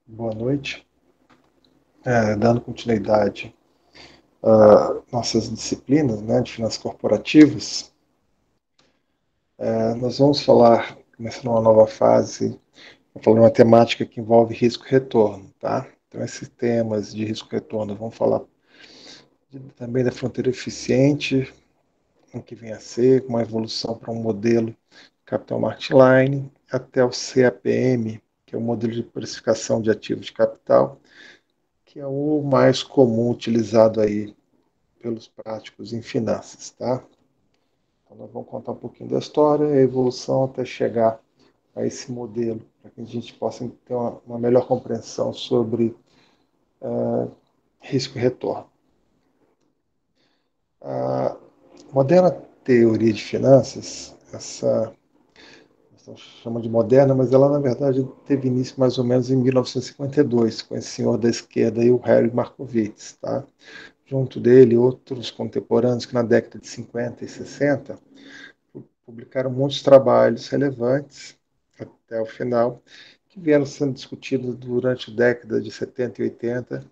Boa noite. Dando continuidade às nossas disciplinas, né, de finanças corporativas, nós vamos falar, começando uma nova fase, falando uma temática que envolve risco e retorno, tá? Então, esses temas de risco e retorno, vamos falar também da fronteira eficiente, o que vem a ser, uma evolução para um modelo Capital Market Line, até o CAPM, que é o modelo de precificação de ativos de capital, que é o mais comum utilizado aí pelos práticos em finanças, tá? Então nós vamos contar um pouquinho da história e a evolução até chegar a esse modelo, para que a gente possa ter uma melhor compreensão sobre risco e retorno. A moderna teoria de finanças, essa nós chamamos de moderna, mas ela na verdade teve início mais ou menos em 1952, com esse senhor da esquerda aí, o Harry Markowitz, tá? Junto dele, outros contemporâneos que na década de 50 e 60 publicaram muitos trabalhos relevantes até o final, que vieram sendo discutidos durante a década de 70 e 80,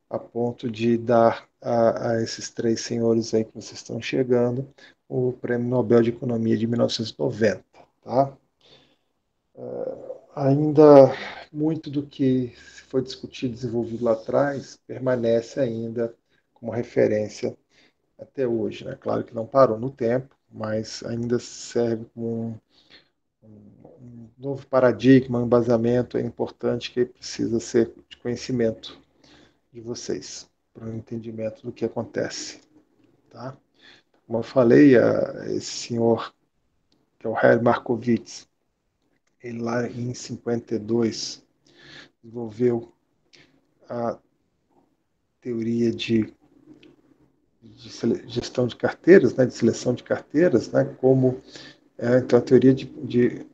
a ponto de dar a esses três senhores aí que vocês estão chegando o Prêmio Nobel de Economia de 1990. Tá? Ainda muito do que foi discutido e desenvolvido lá atrás permanece ainda como referência até hoje. Né? Claro que não parou no tempo, mas ainda serve como um novo paradigma, um embasamento é importante que precisa ser de conhecimento de vocês, para o entendimento do que acontece. Tá? Como eu falei, esse senhor, que é o Herr Markowitz, ele lá em 52 desenvolveu a teoria de gestão de carteiras, né, de seleção de carteiras, né, como então a teoria de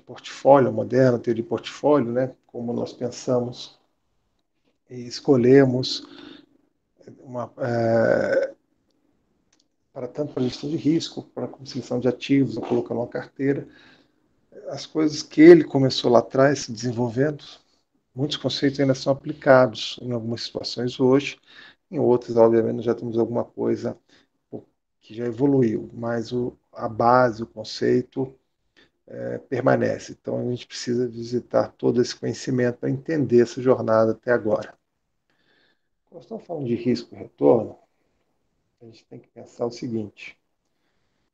portfólio moderna, a teoria de portfólio, né, como nós pensamos e escolhemos uma, para tanto para gestão de risco, para conciliação de ativos, ou colocar numa carteira, as coisas que ele começou lá atrás se desenvolvendo, muitos conceitos ainda são aplicados em algumas situações hoje, em outras, obviamente, já temos alguma coisa que já evoluiu, mas a base, o conceito permanece. Então a gente precisa visitar todo esse conhecimento para entender essa jornada até agora. Quando nós estamos falando de risco e retorno, a gente tem que pensar o seguinte: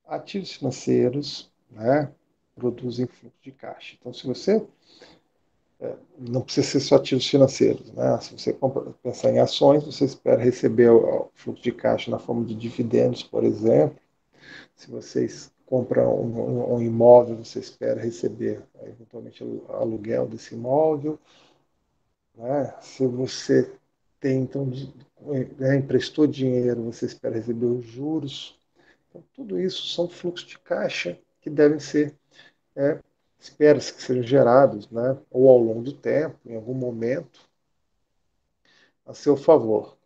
ativos financeiros, né, produzem fluxo de caixa. Então, se você não precisa ser só ativos financeiros, né? Se você pensar em ações, você espera receber o fluxo de caixa na forma de dividendos, por exemplo. Se vocês compram um imóvel, você espera receber eventualmente o aluguel desse imóvel. Né? Se você tem, então, emprestou dinheiro, você espera receber os juros. Então, tudo isso são fluxos de caixa que devem ser, é, espera-se que sejam gerados, né, ou ao longo do tempo, em algum momento, a seu favor.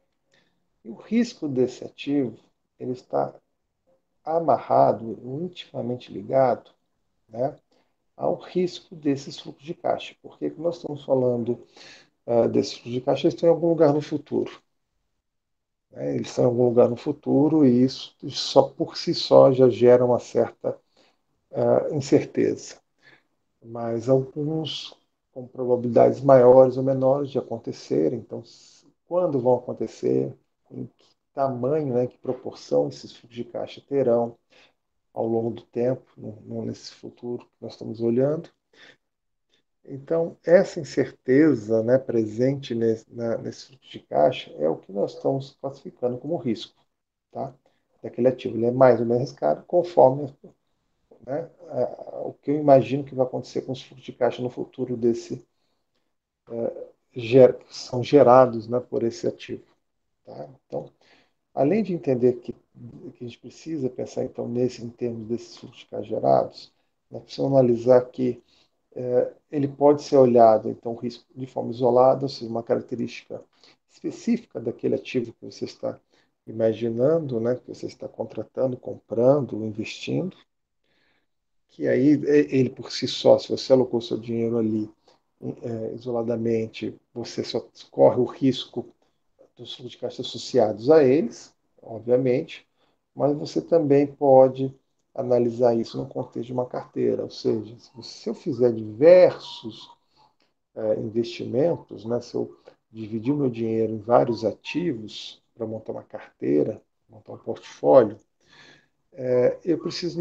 E o risco desse ativo, ele está amarrado, intimamente ligado, né, ao risco desses fluxos de caixa. Porque que nós estamos falando desses fluxos de caixa, eles estão em algum lugar no futuro. Né? Eles estão em algum lugar no futuro e isso só por si só já gera uma certa incerteza. Mas alguns com probabilidades maiores ou menores de acontecer. Então, quando vão acontecer, em que tamanho, né, que proporção esses fluxos de caixa terão ao longo do tempo, nesse futuro que nós estamos olhando. Então, essa incerteza, né, presente nesse fluxo de caixa é o que nós estamos classificando como risco, tá? Daquele ativo. Ele é mais ou menos arriscado conforme, né, o que eu imagino que vai acontecer com os fluxos de caixa no futuro que são gerados, né, por esse ativo. Tá? Então, além de entender que a gente precisa pensar então em termos desses fluxos de caixa gerados, nós precisamos analisar que ele pode ser olhado, então, o risco de forma isolada, ou seja, uma característica específica daquele ativo que você está imaginando, né, que você está contratando, comprando, investindo, que aí ele por si só, se você alocou seu dinheiro ali, isoladamente, você só corre o risco dos fluxos de caixa associados a eles, obviamente, mas você também pode analisar isso no contexto de uma carteira, ou seja, se eu fizer diversos investimentos, né, se eu dividir o meu dinheiro em vários ativos para montar uma carteira, montar um portfólio, eu preciso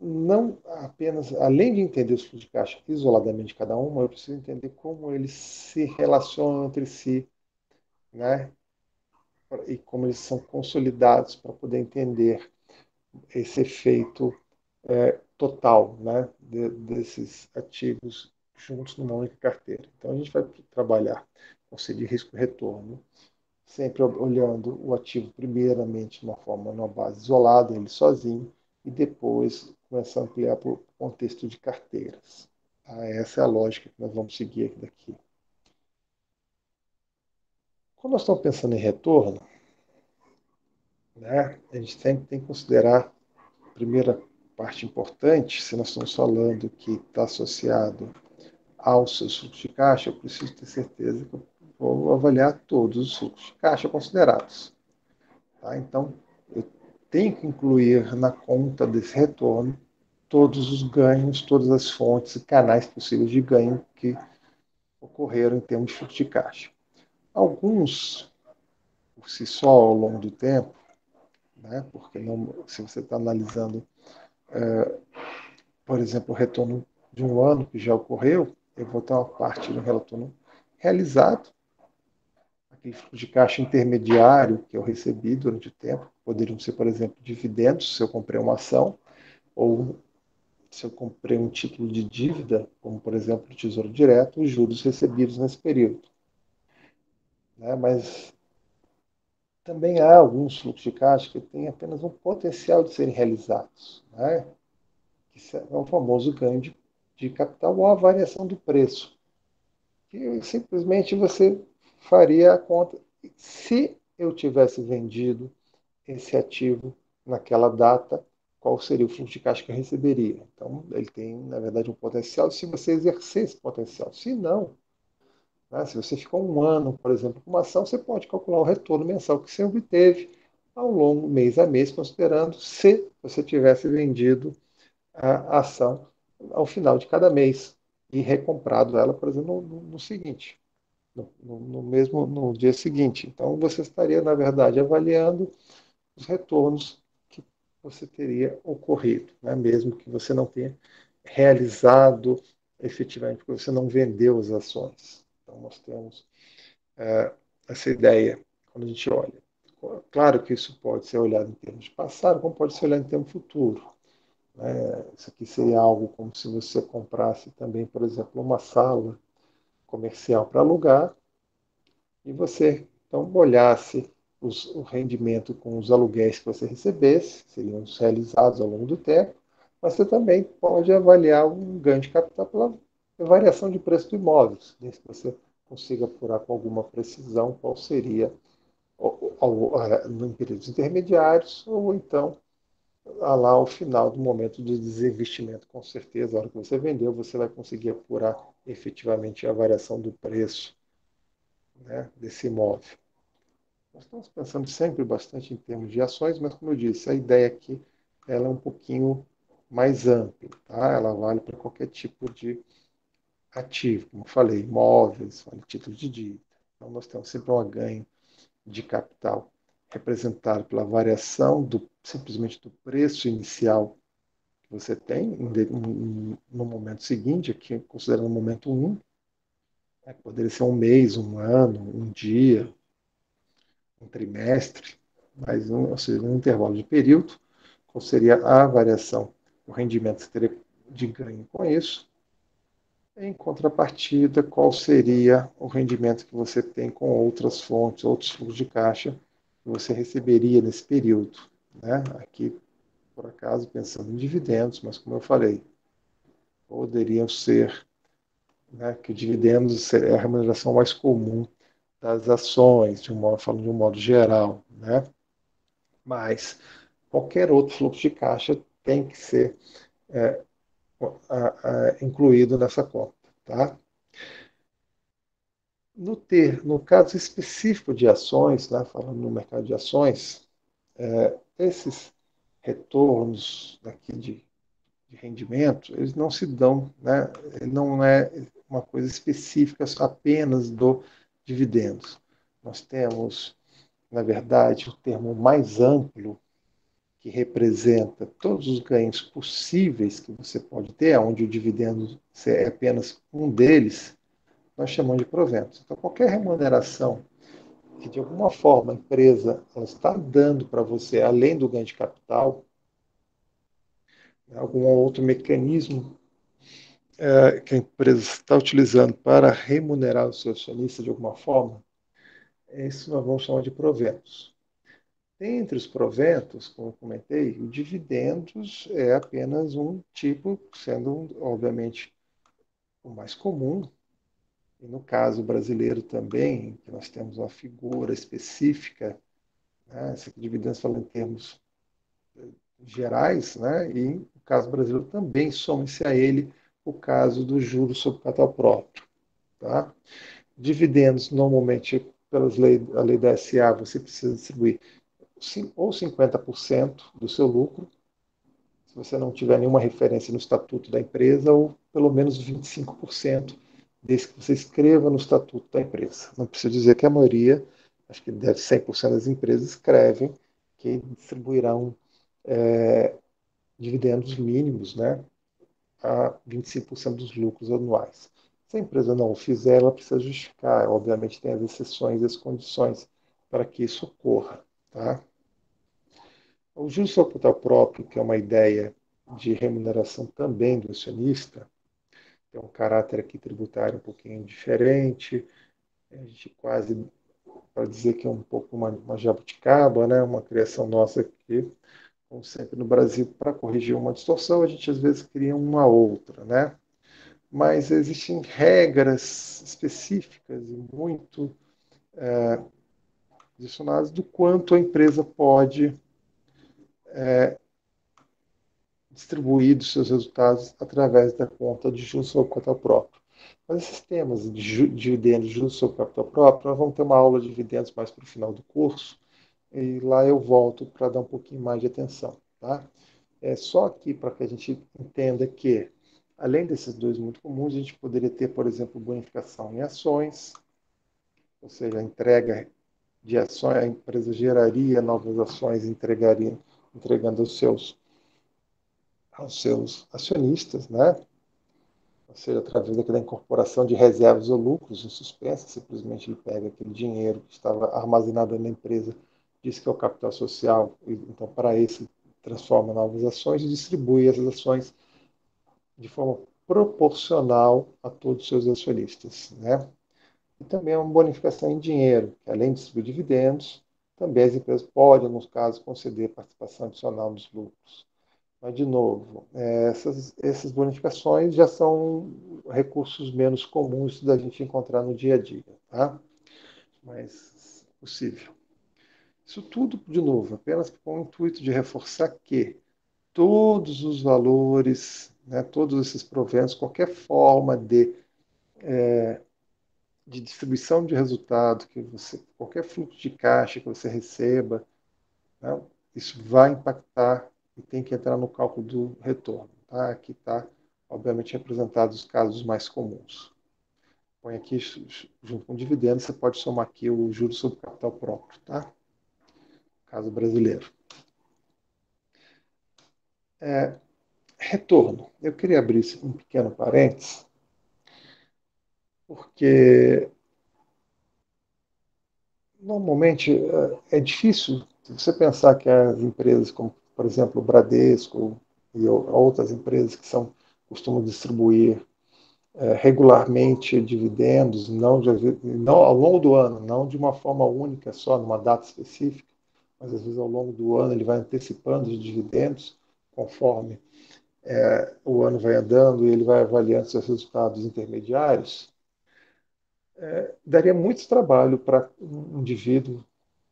não apenas, além de entender os fluxos de caixa isoladamente cada uma, eu preciso entender como eles se relacionam entre si, né? E como eles são consolidados para poder entender esse efeito total, né? Desses ativos juntos numa única carteira. Então a gente vai trabalhar conceito de risco e retorno, sempre olhando o ativo primeiramente de uma forma, numa base isolada, ele sozinho, e depois começar a ampliar para o contexto de carteiras. Tá? Essa é a lógica que nós vamos seguir aqui daqui. Quando nós estamos pensando em retorno, né, a gente sempre tem que considerar a primeira parte importante, se nós estamos falando que está associado aos seus fluxos de caixa, eu preciso ter certeza que eu vou avaliar todos os fluxos de caixa considerados. Tá? Então, eu tenho que incluir na conta desse retorno todos os ganhos, todas as fontes e canais possíveis de ganho que ocorreram em termos de fluxo de caixa. Alguns, por si só, ao longo do tempo, né, porque não, se você está analisando, por exemplo, o retorno de um ano que já ocorreu, eu vou ter uma parte do retorno realizado, aquele fluxo de caixa intermediário que eu recebi durante o tempo, poderiam ser, por exemplo, dividendos, se eu comprei uma ação, ou se eu comprei um título de dívida, como por exemplo o Tesouro Direto, os juros recebidos nesse período. Né? Mas também há alguns fluxos de caixa que têm apenas um potencial de serem realizados, né? Que é o famoso ganho de capital ou a variação do preço, que simplesmente você faria a conta. Se eu tivesse vendido esse ativo naquela data, qual seria o fluxo de caixa que eu receberia? Então, ele tem, na verdade, um potencial se você exercer esse potencial. Se não, né, se você ficou um ano, por exemplo, com uma ação, você pode calcular o retorno mensal que você obteve ao longo, mês a mês, considerando se você tivesse vendido a ação ao final de cada mês e recomprado ela, por exemplo, no seguinte, no mesmo no dia seguinte. Então, você estaria, na verdade, avaliando os retornos que você teria ocorrido, né? Mesmo que você não tenha realizado efetivamente, porque você não vendeu as ações. Então, nós temos essa ideia quando a gente olha. Claro que isso pode ser olhado em termos de passado, como pode ser olhado em termos de futuro. Né? Isso aqui seria algo como se você comprasse também, por exemplo, uma sala comercial para alugar e você então olhasse o rendimento com os aluguéis que você recebesse, seriam os realizados ao longo do tempo, mas você também pode avaliar um ganho de capital pela variação de preço do imóvel, desde que você consiga apurar com alguma precisão qual seria em períodos intermediários ou então lá ao final do momento de desinvestimento, com certeza, a hora que você vendeu, você vai conseguir apurar efetivamente a variação do preço, né, desse imóvel. Nós estamos pensando sempre bastante em termos de ações, mas, como eu disse, a ideia aqui ela é um pouquinho mais ampla. Tá? Ela vale para qualquer tipo de ativo, como eu falei, imóveis, vale títulos de dívida. Então, nós temos sempre um ganho de capital representado pela variação simplesmente do preço inicial que você tem no momento seguinte, aqui considerando o momento 1, né? Poderia ser um mês, um ano, um dia, um trimestre, mas ou seja, um intervalo de período, qual seria a variação, o rendimento que você teria de ganho com isso. Em contrapartida, qual seria o rendimento que você tem com outras fontes, outros fluxos de caixa que você receberia nesse período. Né? Aqui, por acaso, pensando em dividendos, mas como eu falei, poderiam ser, né, que dividendos é a remuneração mais comum das ações, falando de um modo geral, né? Mas qualquer outro fluxo de caixa tem que ser incluído nessa conta, tá? No caso específico de ações, né, falando no mercado de ações, esses retornos daqui de rendimento, eles não se dão, né, ele não é uma coisa específica apenas do dividendos. Nós temos, na verdade, o termo mais amplo que representa todos os ganhos possíveis que você pode ter, onde o dividendo é apenas um deles, nós chamamos de proventos. Então, qualquer remuneração que, de alguma forma, a empresa ela está dando para você, além do ganho de capital, algum outro mecanismo que a empresa está utilizando para remunerar o seu acionista de alguma forma, isso nós vamos chamar de proventos. Entre os proventos, como eu comentei, o dividendos é apenas um tipo, sendo, obviamente, o mais comum. E no caso brasileiro também, que nós temos uma figura específica, né, esse aqui, dividendos falando em termos gerais, né, e no caso brasileiro também soma-se a ele o caso do juros sobre capital próprio. Tá? Dividendos, normalmente, a lei da SA, você precisa distribuir ou 50% do seu lucro, se você não tiver nenhuma referência no estatuto da empresa, ou pelo menos 25% desde que você escreva no estatuto da empresa. Não preciso dizer que a maioria, acho que deve 100% das empresas escrevem que distribuirão dividendos mínimos, né, a 25% dos lucros anuais. Se a empresa não o fizer, ela precisa justificar. Obviamente, tem as exceções e as condições para que isso ocorra. Tá? O juros sobre capital próprio, que é uma ideia de remuneração também do acionista, tem um caráter aqui tributário um pouquinho diferente. A gente quase, para dizer que é um pouco uma jabuticaba, né? Uma criação nossa aqui, como sempre no Brasil, para corrigir uma distorção, a gente às vezes cria uma outra, né? Mas existem regras específicas e muito adicionadas do quanto a empresa pode distribuir dos seus resultados através da conta de juros sobre capital próprio. Mas esses temas de dividendos, juros sobre capital próprio, nós vamos ter uma aula de dividendos mais para o final do curso, e lá eu volto para dar um pouquinho mais de atenção. Tá? É só aqui para que a gente entenda que, além desses dois muito comuns, a gente poderia ter, por exemplo, bonificação em ações, ou seja, a entrega de ações, a empresa geraria novas ações e entregando aos seus acionistas, né? Ou seja, através da incorporação de reservas ou lucros em suspensa, simplesmente ele pega aquele dinheiro que estava armazenado na empresa, diz que é o capital social, e, então para esse transforma em novas ações e distribui essas ações de forma proporcional a todos os seus acionistas, né? E também é uma bonificação em dinheiro, que além de distribuir dividendos, também as empresas podem, nos casos, conceder participação adicional nos lucros. Mas, de novo, essas bonificações já são recursos menos comuns da gente encontrar no dia a dia, tá? Mas possível. Isso tudo, de novo, apenas com o intuito de reforçar que todos os valores, né, todos esses proventos, qualquer forma de distribuição de resultado, qualquer fluxo de caixa que você receba, né, isso vai impactar e tem que entrar no cálculo do retorno. Tá? Aqui está, obviamente, representados os casos mais comuns. Põe aqui, junto com o dividendo, você pode somar aqui o juros sobre capital próprio, tá? Caso brasileiro. Retorno. Eu queria abrir um pequeno parênteses, porque normalmente é difícil você pensar que as empresas, como por exemplo o Bradesco e outras empresas que costumam distribuir regularmente dividendos, não ao longo do ano, não de uma forma única, só numa data específica, mas às vezes ao longo do ano ele vai antecipando os dividendos conforme o ano vai andando e ele vai avaliando seus resultados intermediários. Daria muito trabalho para um indivíduo,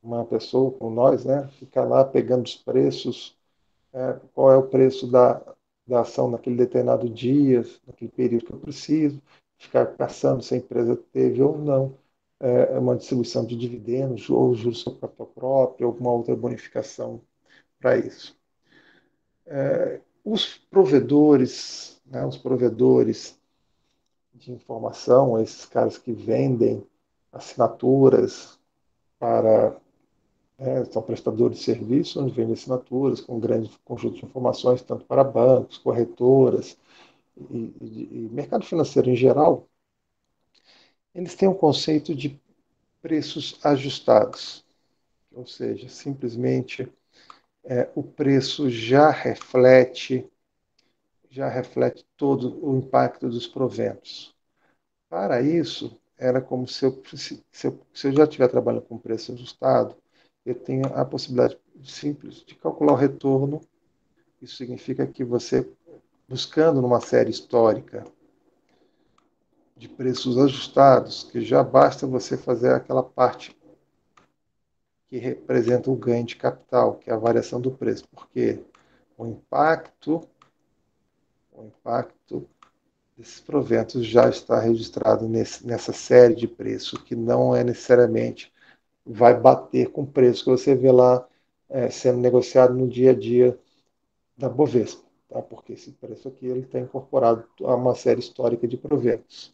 uma pessoa como nós, né, ficar lá pegando os preços, qual é o preço da ação naquele determinado dia, naquele período que eu preciso, ficar caçando se a empresa teve ou não uma distribuição de dividendos ou juros sobre capital próprio, alguma outra bonificação para isso. Os provedores, né, os provedores de informação, esses caras que vendem assinaturas para, são prestadores de serviço, onde vendem assinaturas com um grande conjunto de informações, tanto para bancos, corretoras e mercado financeiro em geral, eles têm um conceito de preços ajustados, ou seja, simplesmente o preço já reflete todo o impacto dos proventos. Para isso, era como se eu já estiver trabalhando com preço ajustado, eu tenho a possibilidade simples de calcular o retorno. Isso significa que você, buscando numa série histórica de preços ajustados, que já basta você fazer aquela parte que representa o ganho de capital, que é a variação do preço, porque o impacto, o impacto desses proventos já está registrado nessa série de preço, que não é necessariamente vai bater com o preço que você vê lá sendo negociado no dia a dia da Bovespa, tá? Porque esse preço aqui ele está incorporado a uma série histórica de proventos.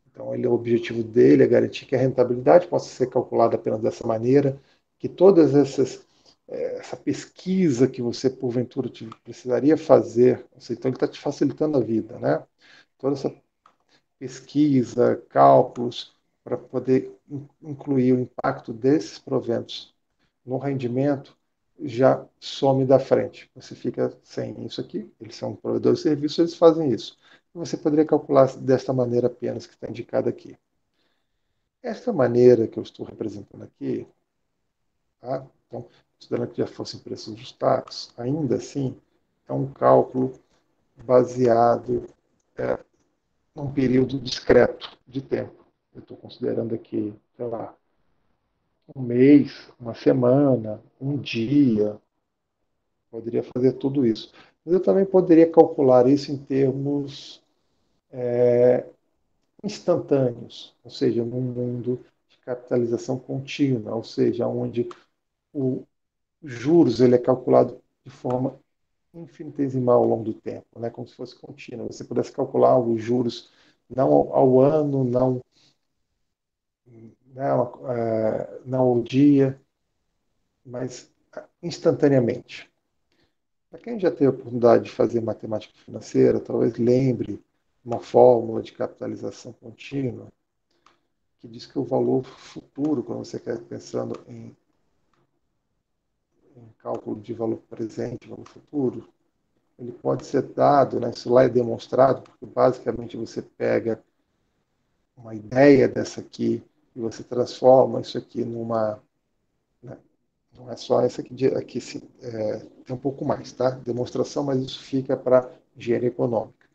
Então, o objetivo dele é garantir que a rentabilidade possa ser calculada apenas dessa maneira, que todas essa pesquisa que você porventura precisaria fazer, então ele está te facilitando a vida, né? Toda essa pesquisa, cálculos, para poder incluir o impacto desses proventos no rendimento, já some da frente. Você fica sem isso aqui. Eles são provedores de serviço, eles fazem isso. Você poderia calcular desta maneira apenas que está indicada aqui. Esta maneira que eu estou representando aqui, tá? Então, considerando que já fossem preços ajustados, ainda assim, é um cálculo baseado num período discreto de tempo. Eu estou considerando aqui, sei lá, um mês, uma semana, um dia, poderia fazer tudo isso. Mas eu também poderia calcular isso em termos instantâneos, ou seja, num mundo de capitalização contínua, ou seja, onde o juros ele é calculado de forma infinitesimal ao longo do tempo, né, como se fosse contínuo. Você pudesse calcular os juros não ao ano, não ao dia, mas instantaneamente. Para quem já teve a oportunidade de fazer matemática financeira, talvez lembre uma fórmula de capitalização contínua que diz que o valor futuro, quando você quer pensando em cálculo de valor presente, valor futuro, ele pode ser dado, né, isso lá é demonstrado, porque basicamente você pega uma ideia dessa aqui e você transforma isso aqui numa, né, não é só essa aqui tem um pouco mais, tá? Demonstração, mas isso fica para engenharia econômica.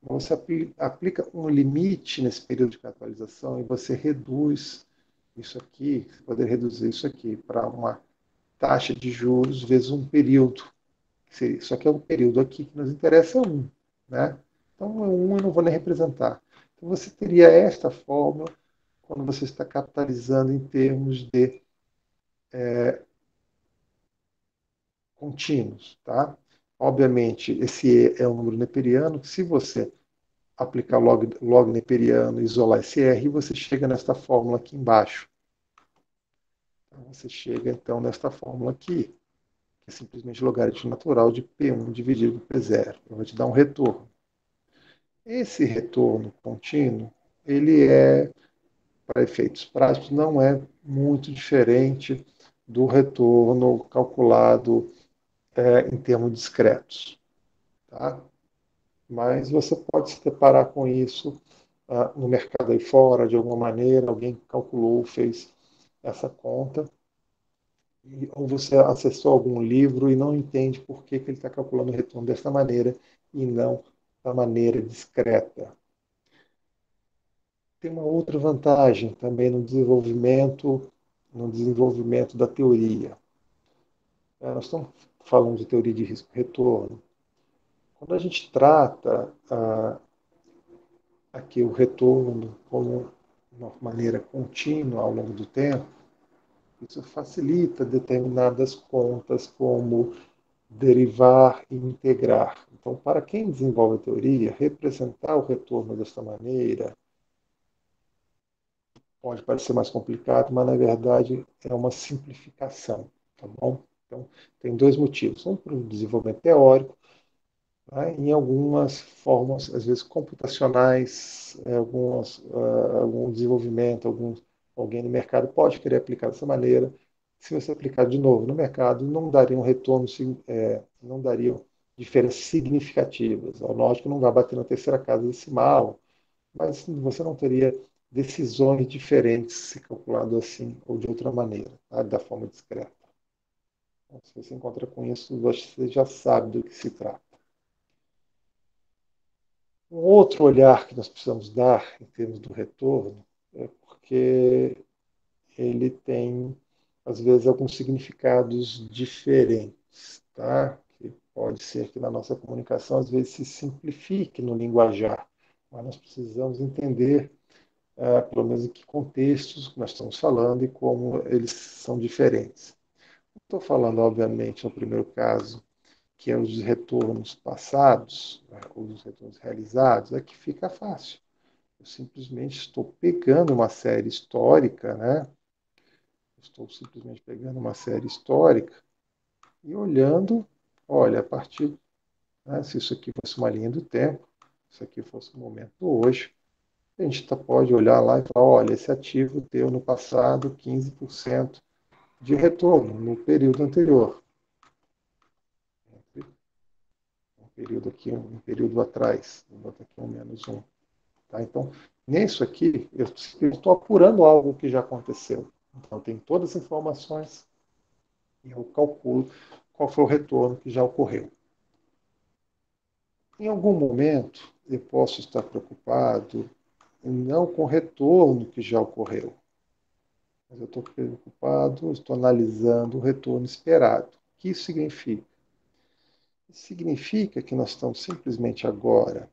Você aplica um limite nesse período de capitalização e você reduz isso aqui, você poderia reduzir isso aqui para uma taxa de juros vezes um período. Só que é um período aqui que nos interessa um, né? Então, um eu não vou nem representar. Então, você teria esta fórmula quando você está capitalizando em termos de contínuos, tá? Obviamente, esse é um número neperiano, que se você aplicar log neperiano e isolar esse R, você chega nesta fórmula aqui embaixo. Então, você chega, então, nesta fórmula aqui, que é simplesmente logaritmo natural de P1 dividido por P0. Eu vou te dar um retorno. Esse retorno contínuo, ele para efeitos práticos, não é muito diferente do retorno calculado em termos discretos. Tá? Mas você pode se deparar com isso no mercado aí fora, de alguma maneira, alguém calculou, fez essa conta, ou você acessou algum livro e não entende por que ele está calculando o retorno dessa maneira e não da maneira discreta. Tem uma outra vantagem também no desenvolvimento da teoria. Nós estamos falando de teoria de risco-retorno. Quando a gente trata aqui o retorno como uma maneira contínua ao longo do tempo, isso facilita determinadas contas, como derivar e integrar. Então, para quem desenvolve a teoria, representar o retorno desta maneira pode parecer mais complicado, mas na verdade é uma simplificação, tá bom? Então, tem dois motivos. Um para o desenvolvimento teórico, né, em algumas formas, às vezes computacionais, algum desenvolvimento, alguém no mercado pode querer aplicar dessa maneira. Se você aplicar de novo no mercado, não daria um retorno, não daria diferenças significativas. É lógico que não vai bater na terceira casa decimal, mas você não teria decisões diferentes se calculado assim ou de outra maneira, tá? Da forma discreta. Então, se você encontra com isso, você já sabe do que se trata. Um outro olhar que nós precisamos dar em termos do retorno é porque ele tem, às vezes, alguns significados diferentes, tá? Que pode ser que na nossa comunicação, às vezes, se simplifique no linguajar, mas nós precisamos entender, pelo menos, em que contextos nós estamos falando e como eles são diferentes. Estou falando, obviamente, no primeiro caso, que é os retornos passados, né, os retornos realizados, é que fica fácil. Eu simplesmente estou pegando uma série histórica, né? Estou simplesmente pegando uma série histórica e olhando, olha, a partir, né, se isso aqui fosse uma linha do tempo, se isso aqui fosse um momento hoje, a gente pode olhar lá e falar, olha, esse ativo deu no passado 15% de retorno no período anterior. Um período aqui, um período atrás, vou botar aqui um menos um. Tá? Então, nisso aqui, eu estou apurando algo que já aconteceu. Então, tem todas as informações e eu calculo qual foi o retorno que já ocorreu. Em algum momento, eu posso estar preocupado não com o retorno que já ocorreu, mas eu estou preocupado, estou analisando o retorno esperado. O que isso significa? Isso significa que nós estamos simplesmente agora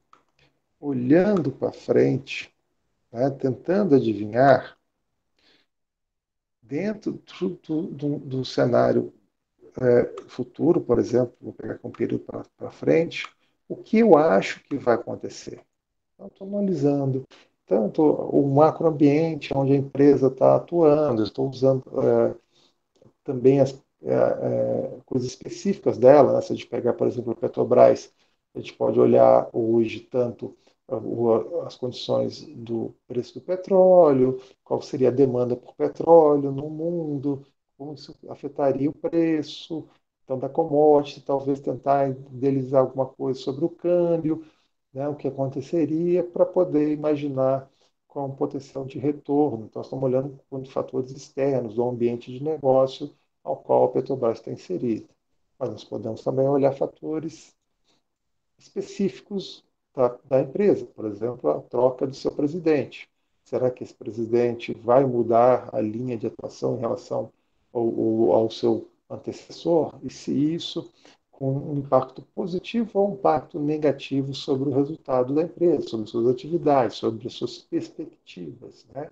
olhando para frente, né, tentando adivinhar dentro do cenário futuro, por exemplo, vou pegar aqui um período para frente, o que eu acho que vai acontecer. Então, estou analisando tanto o macroambiente onde a empresa está atuando, estou usando também as coisas específicas dela, né? Se a gente pegar, por exemplo, a Petrobras, a gente pode olhar hoje tanto as condições do preço do petróleo, qual seria a demanda por petróleo no mundo, como isso afetaria o preço, então da commodity, talvez tentar idealizar alguma coisa sobre o câmbio, né, o que aconteceria para poder imaginar qual é um potencial de retorno. Então, estamos olhando com fatores externos do ambiente de negócio ao qual a Petrobras está inserida. Mas nós podemos também olhar fatores específicos da empresa, por exemplo, a troca do seu presidente. Será que esse presidente vai mudar a linha de atuação em relação ao seu antecessor? E se isso com um impacto positivo ou um impacto negativo sobre o resultado da empresa, sobre suas atividades, sobre as suas perspectivas, né?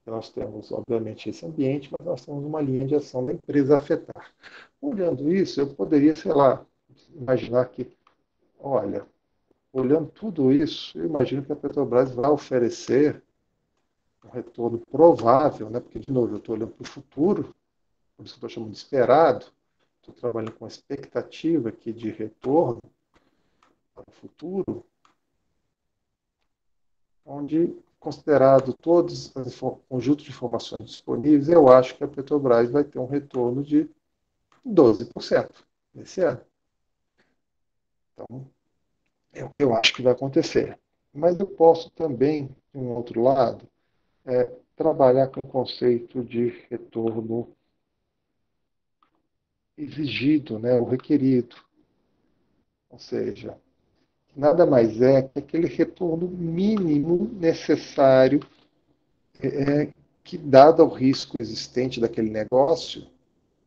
Nós temos, obviamente, esse ambiente, mas nós temos uma linha de ação da empresa a afetar. Olhando isso, eu poderia, sei lá, imaginar que, olha, olhando tudo isso, eu imagino que a Petrobras vai oferecer um retorno provável, né? Porque, de novo, eu estou olhando para o futuro, por isso que eu estou chamando de esperado, estou trabalhando com a expectativa aqui de retorno para o futuro, onde, considerado todos os conjuntos de informações disponíveis, eu acho que a Petrobras vai ter um retorno de 12% nesse ano. Então, é o que eu acho que vai acontecer. Mas eu posso também, de um outro lado, trabalhar com o conceito de retorno exigido, né, o requerido. Ou seja, nada mais é que aquele retorno mínimo necessário que, dado o risco existente daquele negócio,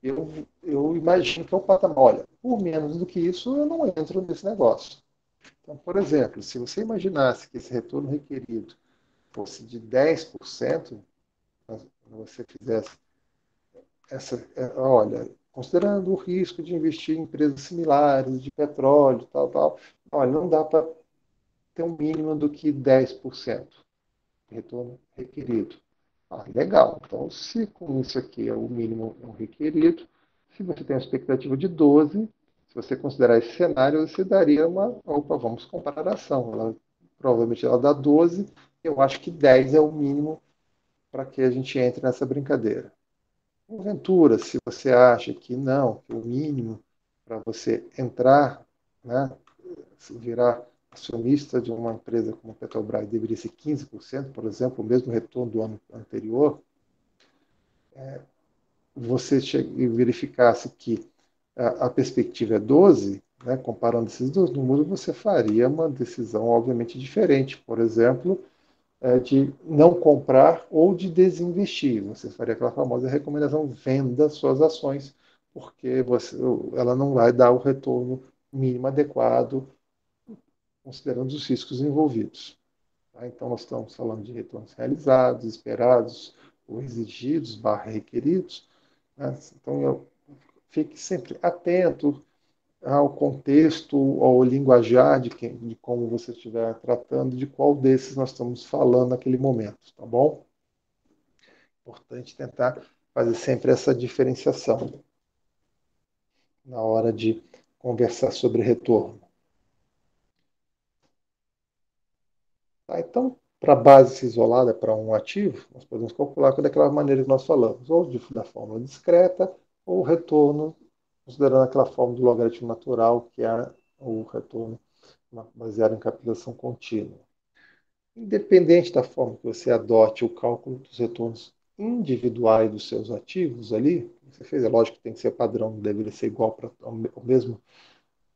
eu imagino que é o patamar. Olha, por menos do que isso, eu não entro nesse negócio. Então, por exemplo, se você imaginasse que esse retorno requerido fosse de 10%, se você fizesse olha, considerando o risco de investir em empresas similares, de petróleo, tal, tal, olha, não dá para ter um mínimo do que 10% de retorno requerido. Ah, legal. Então, se com isso aqui é o mínimo requerido, se você tem uma expectativa de 12, se você considerar esse cenário, você daria uma. Opa, vamos comparar a ação. Provavelmente ela dá 12, eu acho que 10 é o mínimo para que a gente entre nessa brincadeira. Porventura, se você acha que não, que o mínimo para você entrar, né, se virar acionista de uma empresa como a Petrobras deveria ser 15%, por exemplo, o mesmo retorno do ano anterior, você e verificasse que a perspectiva é 12, né, comparando esses dois números, você faria uma decisão obviamente diferente. Por exemplo, de não comprar ou de desinvestir. Você faria aquela famosa recomendação: venda suas ações, porque ela não vai dar o retorno mínimo adequado, considerando os riscos envolvidos. Tá? Então, nós estamos falando de retornos realizados, esperados, ou exigidos, barra requeridos. Né? Então, fique sempre atento ao contexto, ao linguajar de como você estiver tratando, de qual desses nós estamos falando naquele momento, tá bom? Importante tentar fazer sempre essa diferenciação na hora de conversar sobre retorno. Tá? Então, para base isolada para um ativo, nós podemos calcular daquela maneira que nós falamos, ou da forma discreta, ou retorno, considerando aquela forma do logaritmo natural, que é o retorno baseado em capitalização contínua. Independente da forma que você adote o cálculo dos retornos individuais dos seus ativos ali, você fez, é lógico que tem que ser padrão, não deveria ser igual para o mesmo,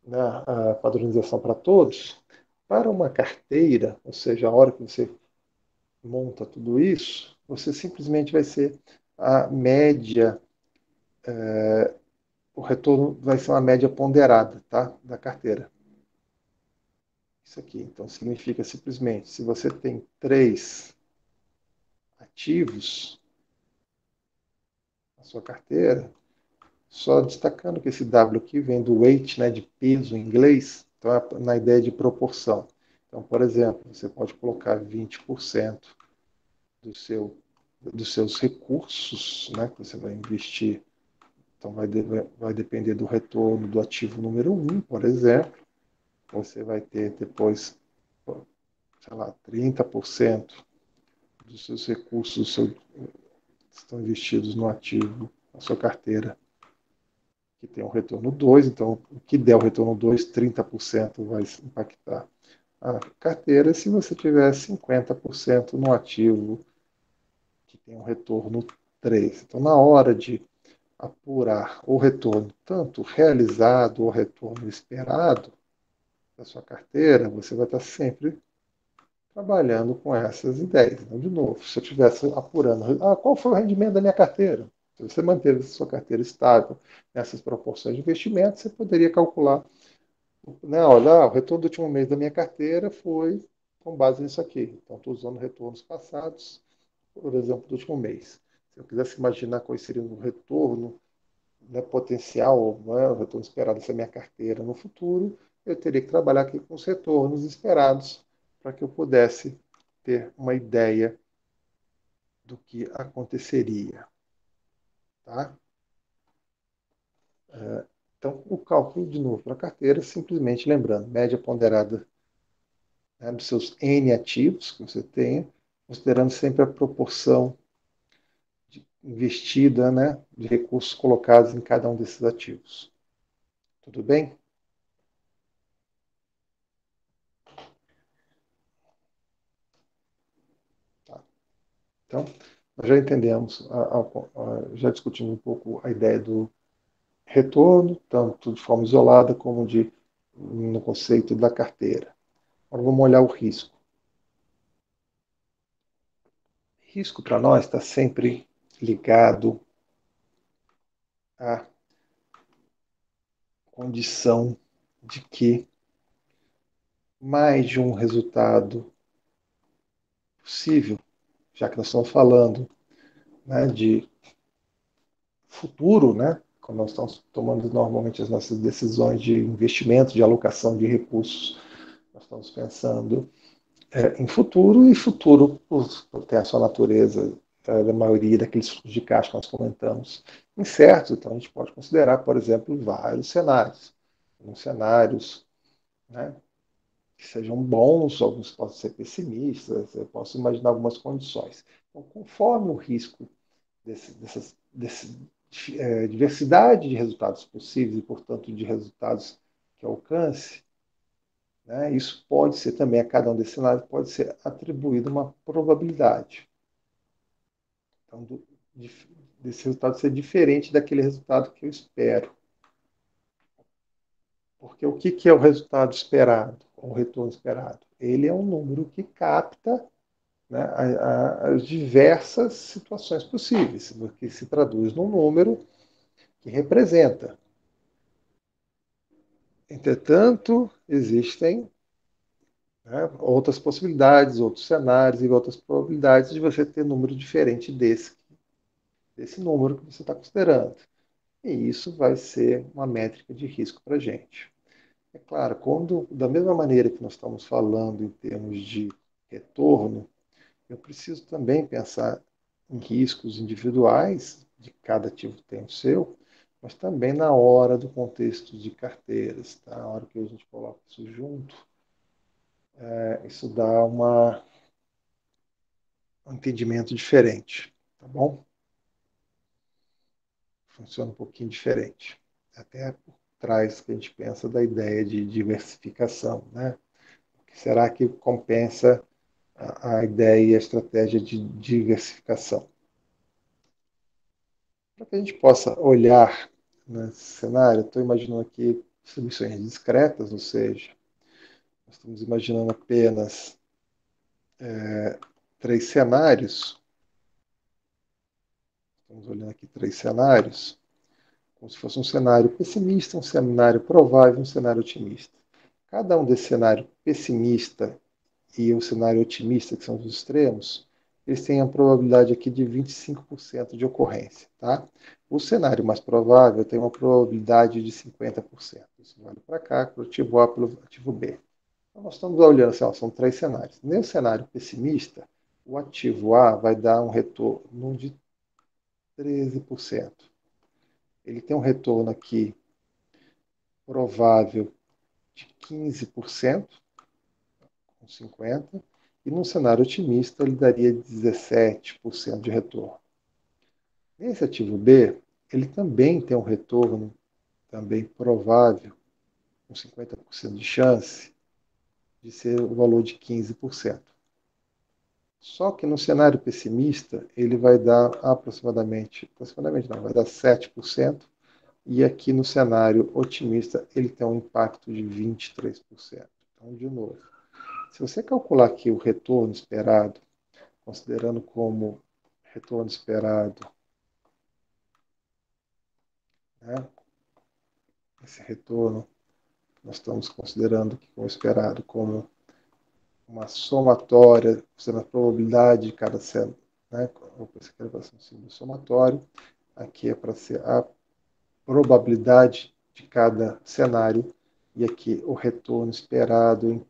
né, a padronização para todos. Para uma carteira, ou seja, a hora que você monta tudo isso, você simplesmente vai ser a média, o retorno vai ser uma média ponderada, tá, da carteira. Isso aqui, então, significa simplesmente, se você tem 3 ativos na sua carteira, só destacando que esse W aqui vem do weight, né, de peso em inglês, então é na ideia de proporção. Então, por exemplo, você pode colocar 20% do seu, dos seus recursos, né, que você vai investir. Então, vai depender do retorno do ativo número 1, por exemplo. Você vai ter depois, sei lá, 30% dos seus recursos estão investidos no ativo, na sua carteira, que tem um retorno 2, então o que der o retorno 2, 30% vai impactar a carteira. Se você tiver 50% no ativo que tem um retorno 3. Então, na hora de apurar o retorno, tanto realizado ou retorno esperado da sua carteira, você vai estar sempre trabalhando com essas ideias. Então, de novo, se eu estivesse apurando, qual foi o rendimento da minha carteira? Se você manteve a sua carteira estável nessas proporções de investimento, você poderia calcular, né, olha, o retorno do último mês da minha carteira foi com base nisso aqui. Então, estou usando retornos passados, por exemplo, do último mês. Se eu quisesse imaginar qual seria o retorno, né, potencial, né, o retorno esperado dessa minha carteira no futuro, eu teria que trabalhar aqui com os retornos esperados para que eu pudesse ter uma ideia do que aconteceria. Tá? Então, o cálculo, de novo, para a carteira, simplesmente lembrando, média ponderada, né, dos seus N ativos que você tenha, considerando sempre a proporção investida, né, de recursos colocados em cada um desses ativos. Tudo bem? Tá. Então, nós já entendemos, já discutimos um pouco a ideia do retorno, tanto de forma isolada como no conceito da carteira. Agora vamos olhar o risco. Risco para nós está sempre ligado à condição de que mais de um resultado possível, já que nós estamos falando, né, de futuro, né, quando nós estamos tomando normalmente as nossas decisões de investimento, de alocação de recursos, nós estamos pensando em futuro, e futuro, por ter a sua natureza, da maioria daqueles fluxos de caixa que nós comentamos, incertos. Então, a gente pode considerar, por exemplo, vários cenários. Alguns cenários, né, que sejam bons, alguns podem ser pessimistas, eu posso imaginar algumas condições. Então, conforme o risco dessa diversidade de resultados possíveis e, portanto, de resultados que alcance, né, isso pode ser também, a cada um desses cenários, pode ser atribuído uma probabilidade. Então, desse resultado ser diferente daquele resultado que eu espero. Porque o que é o resultado esperado, o retorno esperado? Ele é um número que capta, né, as diversas situações possíveis, porque se traduz num número que representa. Entretanto, existem, né, outras possibilidades, outros cenários e outras probabilidades de você ter número diferente desse número que você está considerando. E isso vai ser uma métrica de risco para a gente. É claro, da mesma maneira que nós estamos falando em termos de retorno, eu preciso também pensar em riscos individuais, de cada ativo tem o seu, mas também na hora do contexto de carteiras, tá? Na hora que a gente coloca isso junto, isso dá um entendimento diferente, tá bom? Funciona um pouquinho diferente. Até por trás que a gente pensa da ideia de diversificação, né? Será que compensa a ideia e a estratégia de diversificação? Para que a gente possa olhar nesse cenário, estou imaginando aqui distribuições discretas, ou seja, nós estamos imaginando apenas três cenários. Estamos olhando aqui três cenários, como se fosse um cenário pessimista, um cenário provável e um cenário otimista. Cada um desse cenário pessimista e o cenário otimista, que são os extremos, eles têm a probabilidade aqui de 25% de ocorrência. Tá? O cenário mais provável tem uma probabilidade de 50%. Isso vale para cá, para o ativo A pelo ativo B. Então, nós estamos olhando assim, ó, são três cenários. Nesse cenário pessimista, o ativo A vai dar um retorno de 13%. Ele tem um retorno aqui provável de 15%, com 50%, e num cenário otimista ele daria 17% de retorno. Nesse ativo B, ele também tem um retorno também provável, com 50% de chance, de ser o valor de 15%. Só que no cenário pessimista, ele vai dar aproximadamente não, vai dar 7%, e aqui no cenário otimista, ele tem um impacto de 23%. Então, de novo, se você calcular aqui o retorno esperado, considerando como retorno esperado, né, esse retorno nós estamos considerando que como esperado como uma somatória, sendo a probabilidade de cada célula, né? Essa aqui é para ser um símbolo somatório, aqui é para ser a probabilidade de cada cenário, e aqui o retorno esperado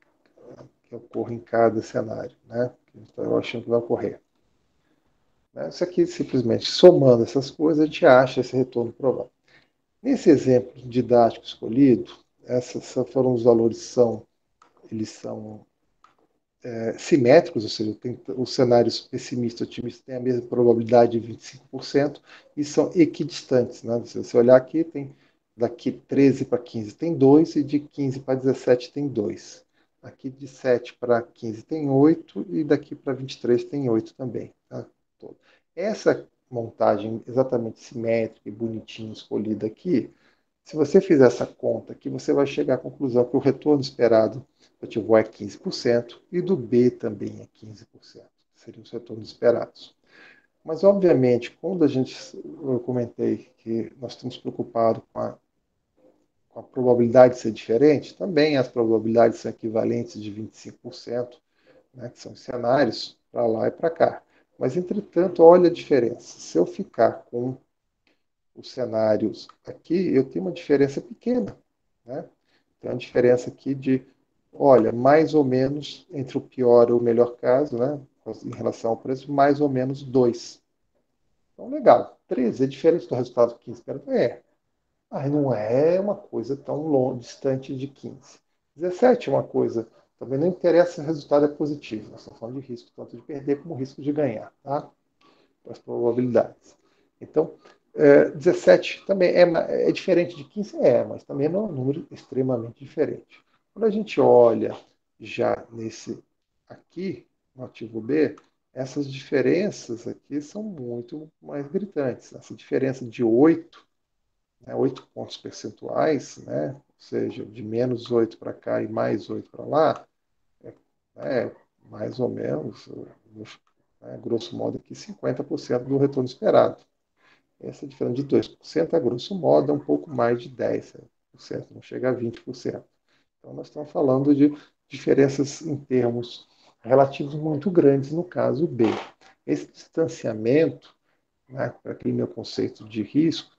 que ocorre em cada cenário, né? Então, eu acho que vai ocorrer. Isso aqui, simplesmente somando essas coisas, a gente acha esse retorno provável. Nesse exemplo didático escolhido, esses foram os valores, eles são simétricos, ou seja, os cenários pessimista e otimista têm a mesma probabilidade de 25% e são equidistantes. Né? Se você olhar aqui, tem daqui 13 para 15 tem 2 e de 15 para 17 tem 2. Aqui de 7 para 15 tem 8 e daqui para 23 tem 8 também. Tá? Essa montagem exatamente simétrica e bonitinha escolhida aqui, se você fizer essa conta aqui, você vai chegar à conclusão que o retorno esperado do ativo A é 15% e do B também é 15%. Seriam os retornos esperados. Mas, obviamente, quando eu comentei que nós estamos preocupados com a probabilidade de ser diferente, também as probabilidades são equivalentes de 25%, né, que são os cenários para lá e para cá. Mas, entretanto, olha a diferença. Se eu ficar com os cenários aqui, eu tenho uma diferença pequena, né? Tem uma diferença aqui de, olha, mais ou menos, entre o pior e o melhor caso, né, em relação ao preço, mais ou menos 2. Então, legal. 13 é diferente do resultado que 15. É, mas não é uma coisa tão longe, distante de 15. 17 é uma coisa, também não interessa se o resultado é positivo. Nós estamos falando de risco, tanto de perder como risco de ganhar, tá? As probabilidades. Então, 17 também é diferente de 15, mas também não é um número extremamente diferente. Quando a gente olha já nesse aqui, no ativo B, essas diferenças aqui são muito mais gritantes. Essa diferença de 8, né, 8 pontos percentuais, né, ou seja, de menos 8 para cá e mais 8 para lá, é mais ou menos, né, grosso modo, aqui 50% do retorno esperado. Essa diferença de 2%, a grosso modo, é um pouco mais de 10%, não chega a 20%. Então, nós estamos falando de diferenças em termos relativos muito grandes no caso B. Esse distanciamento, né, para aquele meu conceito de risco,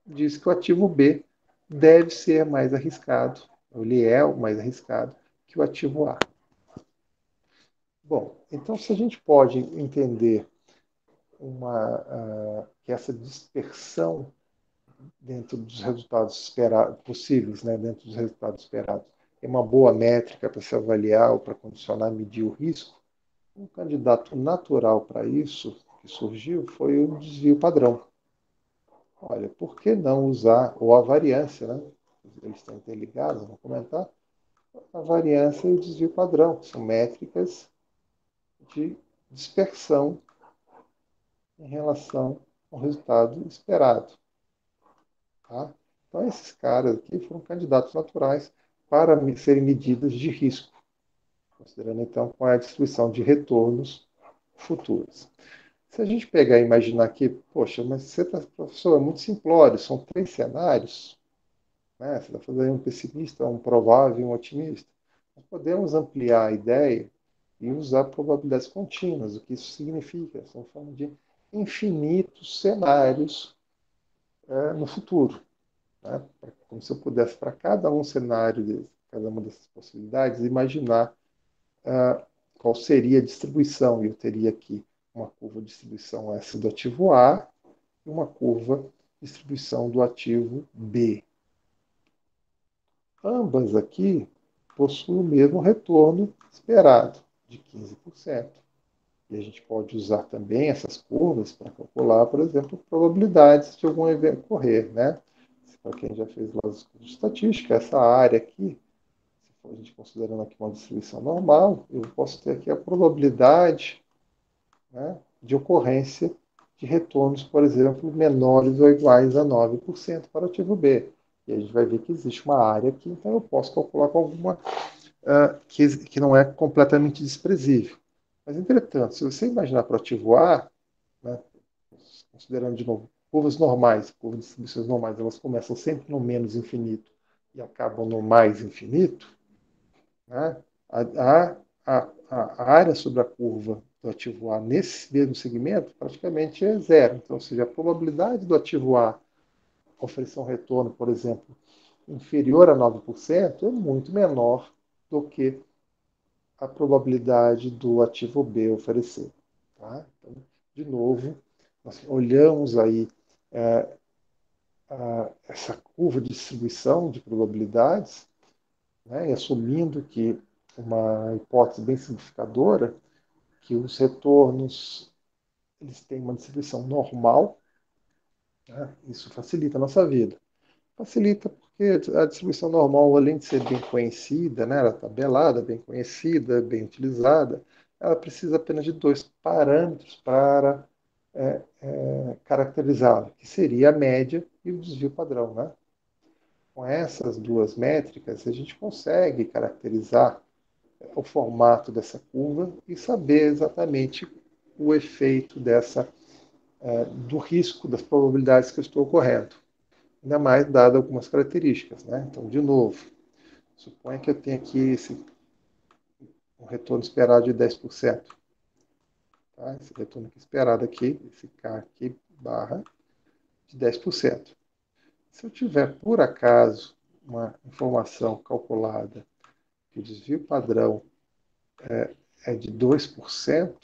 diz que o ativo B deve ser mais arriscado, ele é o mais arriscado que o ativo A. Bom, então se a gente pode entender que essa dispersão dentro dos resultados esperados, possíveis, né, dentro dos resultados esperados, é uma boa métrica para se avaliar ou para condicionar, medir o risco, um candidato natural para isso que surgiu foi o desvio padrão. Olha, por que não usar, ou a variância, né? Eles estão interligados, vou comentar, a variância e o desvio padrão, que são métricas de dispersão em relação ao resultado esperado. Tá? Então, esses caras aqui foram candidatos naturais para serem medidas de risco, considerando então qual é a distribuição de retornos futuros. Se a gente pegar e imaginar que, poxa, mas você está, professor, é muito simplório, são 3 cenários, né? Você está fazendo um pessimista, um provável e um otimista. Nós podemos ampliar a ideia e usar probabilidades contínuas. O que isso significa? Estamos falando de infinitos cenários no futuro. Né? Como se eu pudesse, para cada um cenário, cada uma dessas possibilidades, imaginar qual seria a distribuição. E eu teria aqui uma curva de distribuição S do ativo A e uma curva de distribuição do ativo B. Ambas aqui possuem o mesmo retorno esperado, de 15%. E a gente pode usar também essas curvas para calcular, por exemplo, probabilidades de algum evento ocorrer, né? Para quem já fez lá os cursos de estatística, essa área aqui, se for a gente considerando aqui uma distribuição normal, eu posso ter aqui a probabilidade, né, de ocorrência de retornos, por exemplo, menores ou iguais a 9% para o ativo B. E a gente vai ver que existe uma área aqui, então eu posso calcular com alguma que não é completamente desprezível. Mas, entretanto, se você imaginar para o ativo A, né, considerando de novo curvas normais, curvas de distribuições normais, elas começam sempre no menos infinito e acabam no mais infinito, né? A área sobre a curva do ativo A nesse mesmo segmento praticamente é zero. Então, ou seja, a probabilidade do ativo A oferecer um retorno, por exemplo, inferior a 9% é muito menor do que a probabilidade do ativo B oferecer. Tá? Então, de novo, nós olhamos aí essa curva de distribuição de probabilidades, né, e assumindo que uma hipótese bem simplificadora, que os retornos eles têm uma distribuição normal, né, isso facilita a nossa vida. Facilita porque a distribuição normal, além de ser bem conhecida, né, ela é tabelada, bem conhecida, bem utilizada, ela precisa apenas de 2 parâmetros para caracterizá-la, que seria a média e o desvio padrão. Né? Com essas 2 métricas, a gente consegue caracterizar o formato dessa curva e saber exatamente o efeito do risco, das probabilidades que eu estou ocorrendo. Ainda mais dado algumas características. Né? Então, de novo, suponha que eu tenha aqui um retorno esperado de 10%. Tá? Esse retorno aqui esperado aqui, esse K aqui, barra, de 10%. Se eu tiver, por acaso, uma informação calculada que o desvio padrão é de 2%,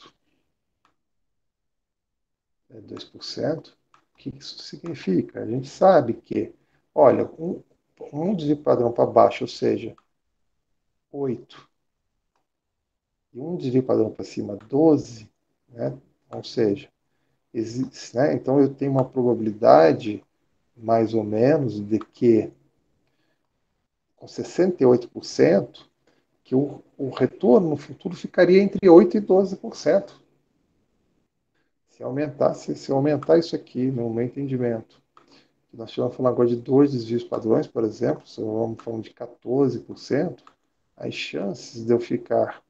o que isso significa? A gente sabe que, olha, um desvio padrão para baixo, ou seja, 8, e um desvio padrão para cima, 12, né? Ou seja, existe, né? Então eu tenho uma probabilidade, mais ou menos, de que, com 68%, que o retorno no futuro ficaria entre 8% e 12%. Se eu aumentar isso aqui, no meu entendimento, nós estamos falando agora de dois desvios padrões, por exemplo, se vamos falando de 14%, as chances de eu ficar,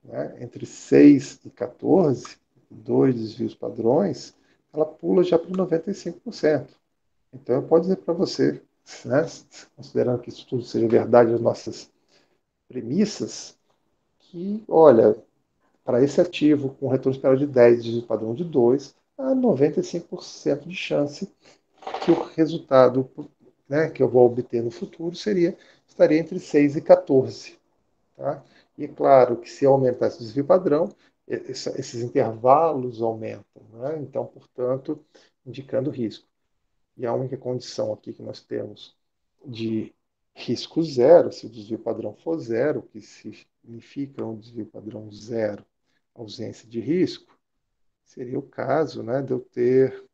né, entre 6 e 14, dois desvios padrões, ela pula já para 95%. Então, eu posso dizer para você, né, considerando que isso tudo seja verdade, as nossas premissas, que, olha, para esse ativo com retorno esperado de 10, desvio padrão de 2, há 95% de chance que o resultado, né, que eu vou obter no futuro estaria entre 6 e 14. Tá? E é claro que se aumentar esse desvio padrão, esses intervalos aumentam. Né? Então, portanto, indicando risco. E a única condição aqui que nós temos de risco zero, se o desvio padrão for zero, que significa um desvio padrão zero, ausência de risco, seria o caso, né, de eu ter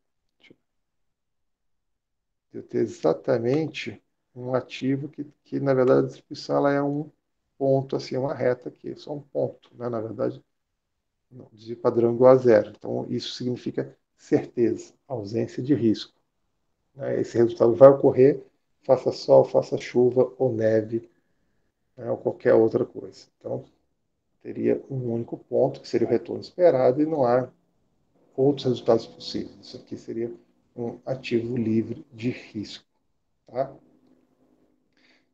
exatamente um ativo que na verdade, a distribuição ela é um ponto, assim, uma reta aqui, só um ponto. Né? Na verdade, não, desvio padrão igual a zero. Então, isso significa certeza, ausência de risco. Né? Esse resultado vai ocorrer, faça sol, faça chuva ou neve, né? Ou qualquer outra coisa. Então, teria um único ponto, que seria o retorno esperado, e não há outros resultados possíveis. Isso aqui seria um ativo livre de risco. Tá?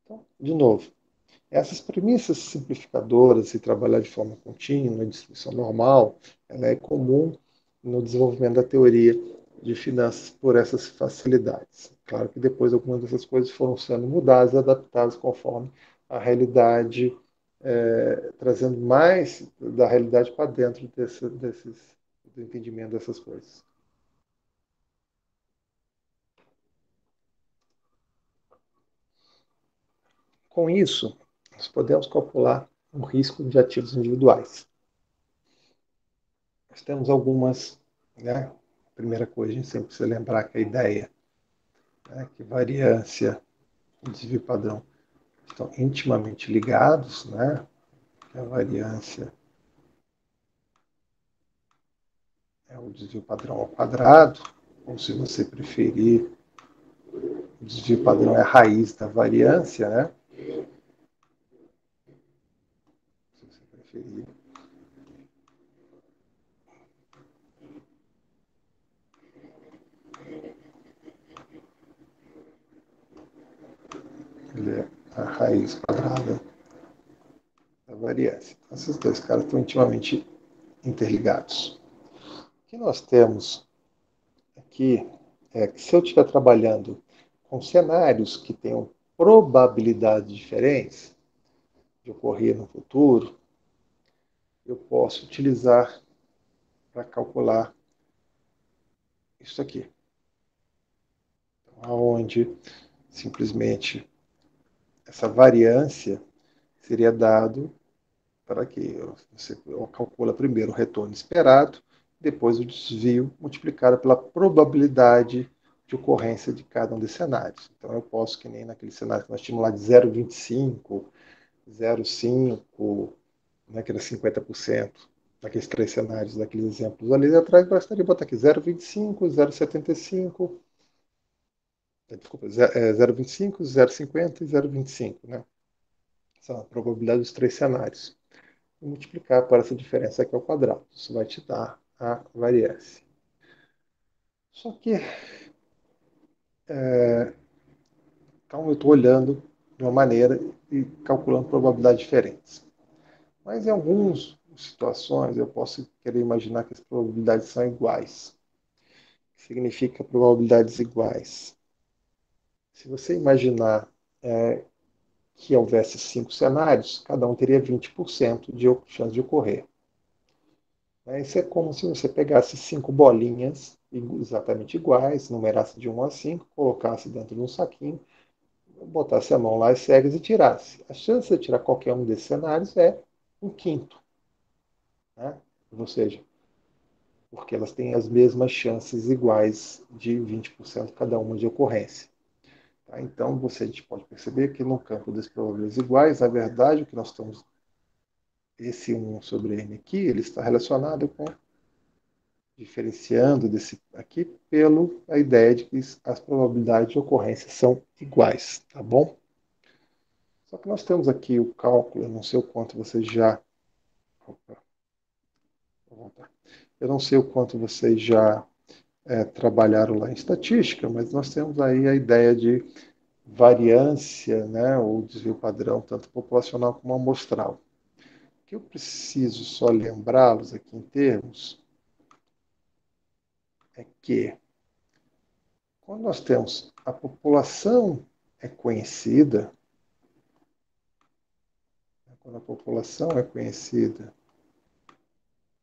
Então, de novo, essas premissas simplificadoras e trabalhar de forma contínua, em distribuição normal, ela é comum no desenvolvimento da teoria de finanças por essas facilidades. Claro que depois algumas dessas coisas foram sendo mudadas, adaptadas conforme a realidade, trazendo mais da realidade para dentro do entendimento dessas coisas. Com isso, nós podemos calcular o risco de ativos individuais. Nós temos algumas, né? A primeira coisa, a gente sempre precisa lembrar que a ideia, né, que variância e desvio padrão estão intimamente ligados, né? Que a variância é o desvio padrão ao quadrado, ou se você preferir, o desvio padrão é a raiz da variância, né? Se você preferir. Ele é a raiz quadrada da variância. Então, esses dois caras estão intimamente interligados. O que nós temos aqui é que se eu estiver trabalhando com cenários que tenham probabilidades diferentes de ocorrer no futuro, eu posso utilizar para calcular isso aqui, onde simplesmente essa variância seria dado para que você calcula primeiro o retorno esperado, depois o desvio multiplicado pela probabilidade de ocorrência de cada um dos cenários. Então eu posso, que nem naquele cenário que nós tínhamos lá de 0,25, 0,5, né, que era 50%, naqueles três cenários, daqueles exemplos ali atrás, bastaria botar aqui 0,25, 0,75, desculpa, 0,25, 0,50 e 0,25, né? Essa é a probabilidade dos três cenários. E multiplicar por essa diferença aqui ao quadrado. Isso vai te dar a variância. Só que, então eu estou olhando de uma maneira e calculando probabilidades diferentes. Mas em algumas situações eu posso querer imaginar que as probabilidades são iguais. O que significa probabilidades iguais? Se você imaginar que houvesse 5 cenários, cada um teria 20% de chance de ocorrer. Isso é como se você pegasse 5 bolinhas exatamente iguais, numerasse de 1 a 5, colocasse dentro de um saquinho, botasse a mão lá as cegas e tirasse. A chance de tirar qualquer um desses cenários é um quinto. Né? Ou seja, porque elas têm as mesmas chances iguais de 20% cada uma de ocorrência. Tá? Então, a gente pode perceber que no campo das probabilidades iguais, na verdade, o que nós estamos, esse 1 sobre n aqui, ele está relacionado com, diferenciando desse aqui, pelo a ideia de que as probabilidades de ocorrência são iguais, tá bom? Só que nós temos aqui o cálculo, eu não sei o quanto vocês já... Opa, vou voltar. Eu não sei o quanto vocês já trabalharam lá em estatística, mas nós temos aí a ideia de variância, né, ou desvio padrão, tanto populacional como amostral. O que eu preciso só lembrá-los aqui em termos é que quando nós temos a população é conhecida, quando a população é conhecida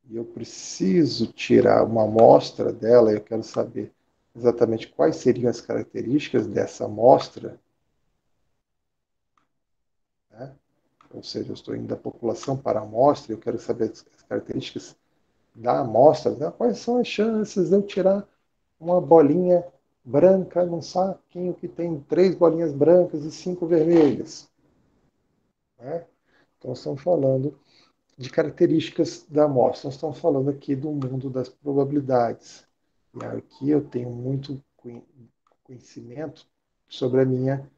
e eu preciso tirar uma amostra dela, eu quero saber exatamente quais seriam as características dessa amostra, né? Ou seja, eu estou indo da população para a amostra, eu quero saber as características da amostra, né? Quais são as chances de eu tirar uma bolinha branca num saquinho que tem 3 bolinhas brancas e 5 vermelhas. Né? Então, estamos falando de características da amostra. Nós estamos falando aqui do mundo das probabilidades. E aqui eu tenho muito conhecimento sobre a minha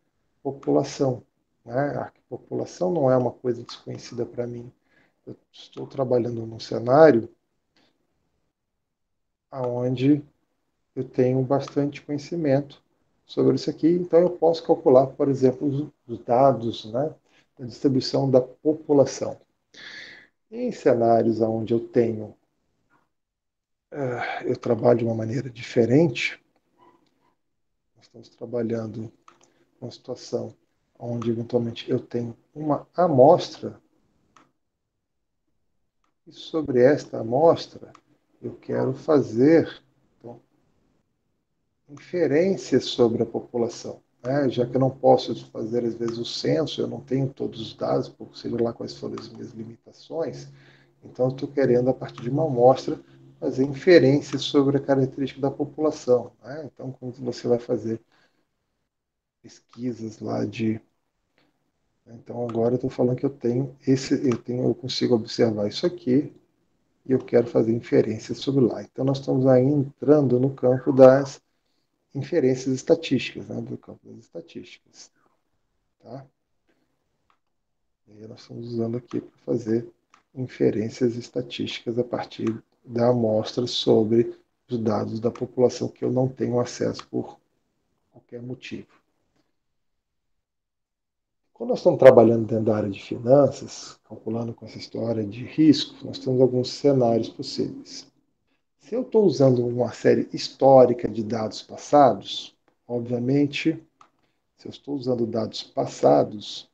população. Né? A população não é uma coisa desconhecida para mim. Eu estou trabalhando num cenário onde eu tenho bastante conhecimento sobre isso aqui, então eu posso calcular, por exemplo, os dados, né, da distribuição da população. Em cenários onde eu trabalho de uma maneira diferente, nós estamos trabalhando numa situação onde eventualmente eu tenho uma amostra, e sobre esta amostra eu quero fazer então, inferências sobre a população. Né? Já que eu não posso fazer, às vezes, o censo, eu não tenho todos os dados, porque seja lá quais forem as minhas limitações, então eu estou querendo, a partir de uma amostra, fazer inferências sobre a característica da população. Né? Então, quando você vai fazer pesquisas lá de... Então, agora eu estou falando que eu consigo observar isso aqui, e eu quero fazer inferências sobre lá. Então, nós estamos aí entrando no campo das inferências estatísticas, né, do campo das estatísticas. Tá? E aí nós estamos usando aqui para fazer inferências estatísticas a partir da amostra sobre os dados da população que eu não tenho acesso por qualquer motivo. Quando nós estamos trabalhando dentro da área de finanças, calculando com essa história de risco, nós temos alguns cenários possíveis. Se eu estou usando uma série histórica de dados passados, obviamente, se eu estou usando dados passados,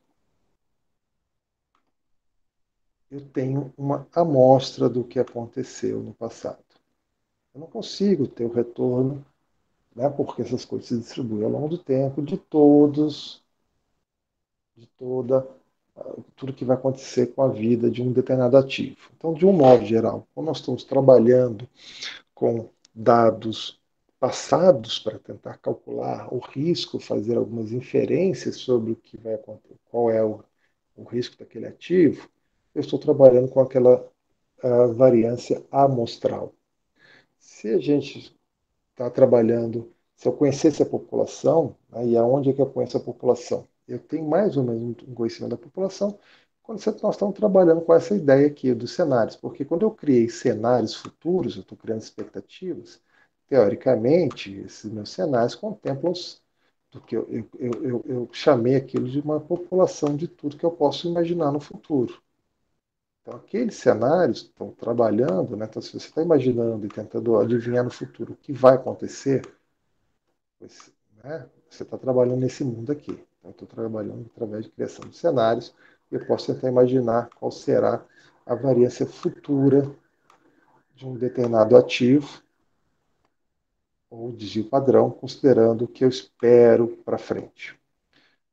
eu tenho uma amostra do que aconteceu no passado. Eu não consigo ter o retorno, né, porque essas coisas se distribuem ao longo do tempo, de toda, tudo que vai acontecer com a vida de um determinado ativo. Então, de um modo geral, quando nós estamos trabalhando com dados passados para tentar calcular o risco, fazer algumas inferências sobre o que vai acontecer, qual é o risco daquele ativo, eu estou trabalhando com aquela variância amostral. Se a gente está trabalhando, se eu conhecesse a população, né, e aonde é que eu conheço a população? Eu tenho mais ou menos um conhecimento da população quando nós estamos trabalhando com essa ideia aqui dos cenários, porque quando eu criei cenários futuros, eu estou criando expectativas, teoricamente, esses meus cenários contemplam do que eu chamei aquilo de uma população de tudo que eu posso imaginar no futuro. Então, aqueles cenários estão trabalhando, né? Então, se você está imaginando e tentando adivinhar no futuro o que vai acontecer, pois, né, você está trabalhando nesse mundo aqui. Então, eu estou trabalhando através de criação de cenários e eu posso tentar imaginar qual será a variância futura de um determinado ativo ou desvio padrão, considerando o que eu espero para frente.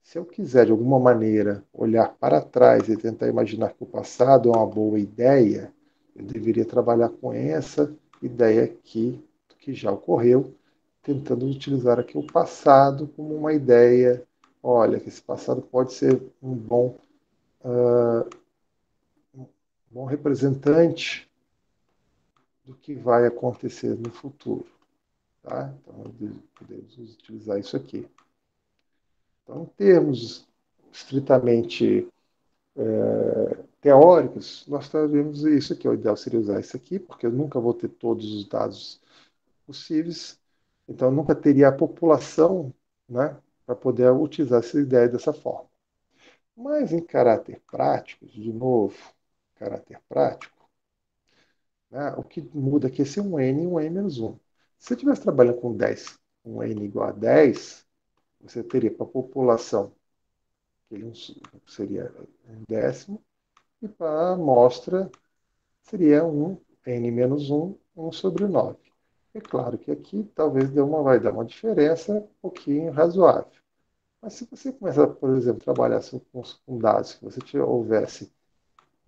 Se eu quiser, de alguma maneira, olhar para trás e tentar imaginar que o passado é uma boa ideia, eu deveria trabalhar com essa ideia aqui, que já ocorreu, tentando utilizar aqui o passado como uma ideia. Olha, que esse passado pode ser um bom representante do que vai acontecer no futuro. Tá? Então, podemos utilizar isso aqui. Então, em termos estritamente teóricos, nós sabemos isso aqui. O ideal seria usar isso aqui, porque eu nunca vou ter todos os dados possíveis, então eu nunca teria a população, né, para poder utilizar essa ideia dessa forma. Mas em caráter prático, de novo, caráter prático, né, o que muda aqui é ser um n e um n menos 1. Se você estivesse trabalhando com 10, um n igual a 10, você teria para a população, que seria um décimo, e para a amostra seria um n menos 1, 1 sobre 9. É claro que aqui talvez vai dar uma diferença um pouquinho razoável. Mas se você começar, por exemplo, a trabalhar com dados, que você houvesse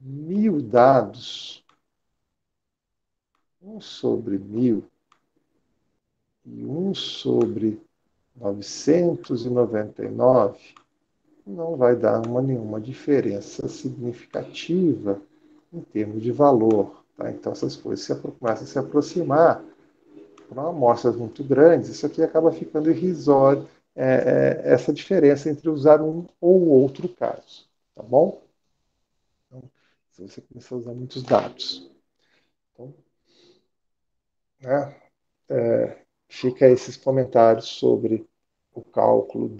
1.000 dados, 1 sobre 1.000 e 1 sobre 999, não vai dar nenhuma diferença significativa em termos de valor. Tá? Então, essas coisas começam a se aproximar para amostras muito grandes, isso aqui acaba ficando irrisório, essa diferença entre usar um ou outro caso. Tá bom? Então, se você começar a usar muitos dados. Então, né, fica esses comentários sobre o cálculo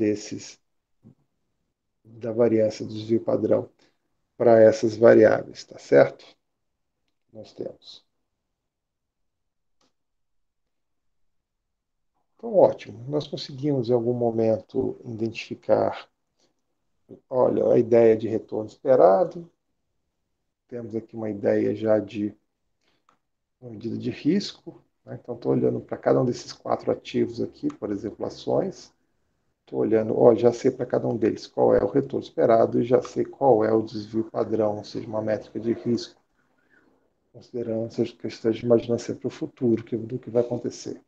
da variância do desvio padrão para essas variáveis, tá certo? Nós temos. Então, ótimo. Nós conseguimos, em algum momento, identificar, olha, a ideia de retorno esperado. Temos aqui uma ideia já de uma medida de risco. Né? Então, estou olhando para cada um desses 4 ativos aqui, por exemplo, ações. Estou olhando, já sei para cada um deles qual é o retorno esperado e já sei qual é o desvio padrão, ou seja, uma métrica de risco, considerando essas questões de imaginar sempre o futuro, do que vai acontecer.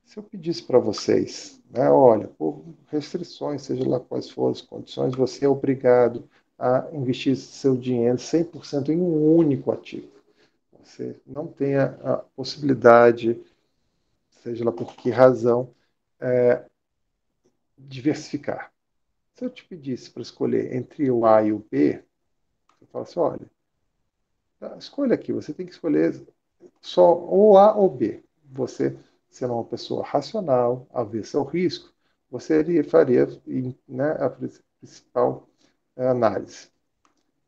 Se eu pedisse para vocês, né, olha, por restrições, seja lá quais forem as condições, você é obrigado a investir seu dinheiro 100% em um único ativo. Você não tem a possibilidade, seja lá por que razão, diversificar. Se eu te pedisse para escolher entre o A e o B, você fala assim, olha, escolha aqui, você tem que escolher só ou A ou B. Você, sendo uma pessoa racional, avessa ao risco, você faria, né, a principal análise.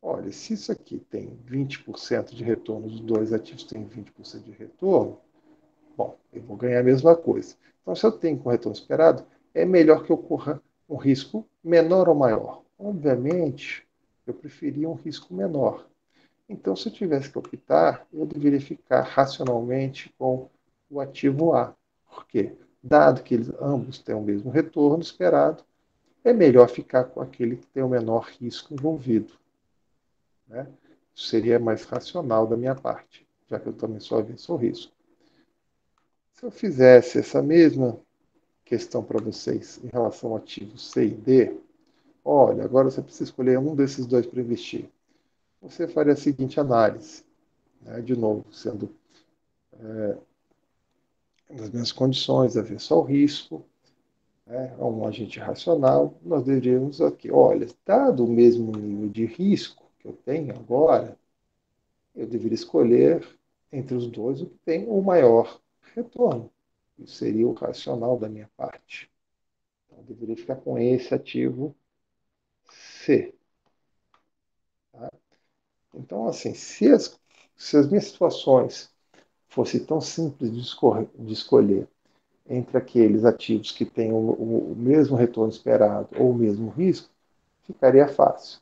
Olha, se isso aqui tem 20% de retorno, os dois ativos têm 20% de retorno, bom, eu vou ganhar a mesma coisa. Então, se eu tenho com retorno esperado, é melhor que ocorra um risco menor ou maior. Obviamente, eu preferia um risco menor. Então, se eu tivesse que optar, eu deveria ficar racionalmente com o ativo A. Por quê? Dado que eles ambos têm o mesmo retorno esperado, é melhor ficar com aquele que tem o menor risco envolvido. Né? Isso seria mais racional da minha parte, já que eu também sou avesso ao risco. Se eu fizesse essa mesma questão para vocês em relação ao ativo C e D, olha, agora você precisa escolher um desses dois para investir. Você faria a seguinte análise, né? De novo, sendo nas mesmas condições, avesso ao risco, né? A um agente racional, nós deveríamos aqui, olha, dado o mesmo nível de risco que eu tenho agora, eu deveria escolher entre os dois o que tem o maior retorno. Isso seria o racional da minha parte. Então, eu deveria ficar com esse ativo C. Tá? Então, assim, se as minhas situações fossem tão simples de escolher entre aqueles ativos que têm o mesmo retorno esperado ou o mesmo risco, ficaria fácil.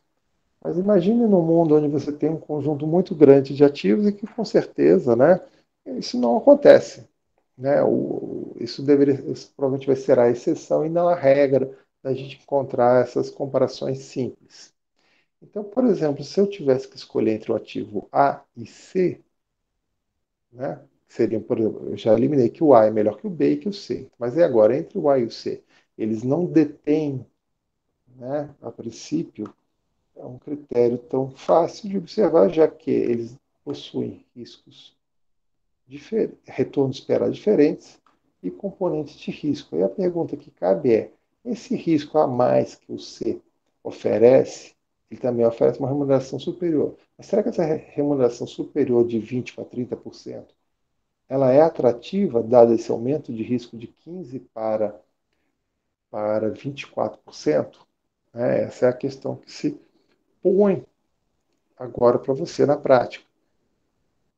Mas imagine num mundo onde você tem um conjunto muito grande de ativos e que, com certeza, né, isso não acontece. Né? Isso provavelmente vai ser a exceção e não a regra da gente encontrar essas comparações simples. Então, por exemplo, se eu tivesse que escolher entre o ativo A e C, né, seriam, por exemplo, eu já eliminei que o A é melhor que o B e que o C, mas e agora, entre o A e o C? Eles não detêm, né, a princípio, é um critério tão fácil de observar, já que eles possuem riscos, retornos esperados diferentes e componentes de risco. E a pergunta que cabe é: esse risco a mais que o C oferece, ele também oferece uma remuneração superior. Mas será que essa remuneração superior de 20% para 30%, ela é atrativa, dado esse aumento de risco de 15% para 24%? Essa é a questão que se põe agora para você na prática.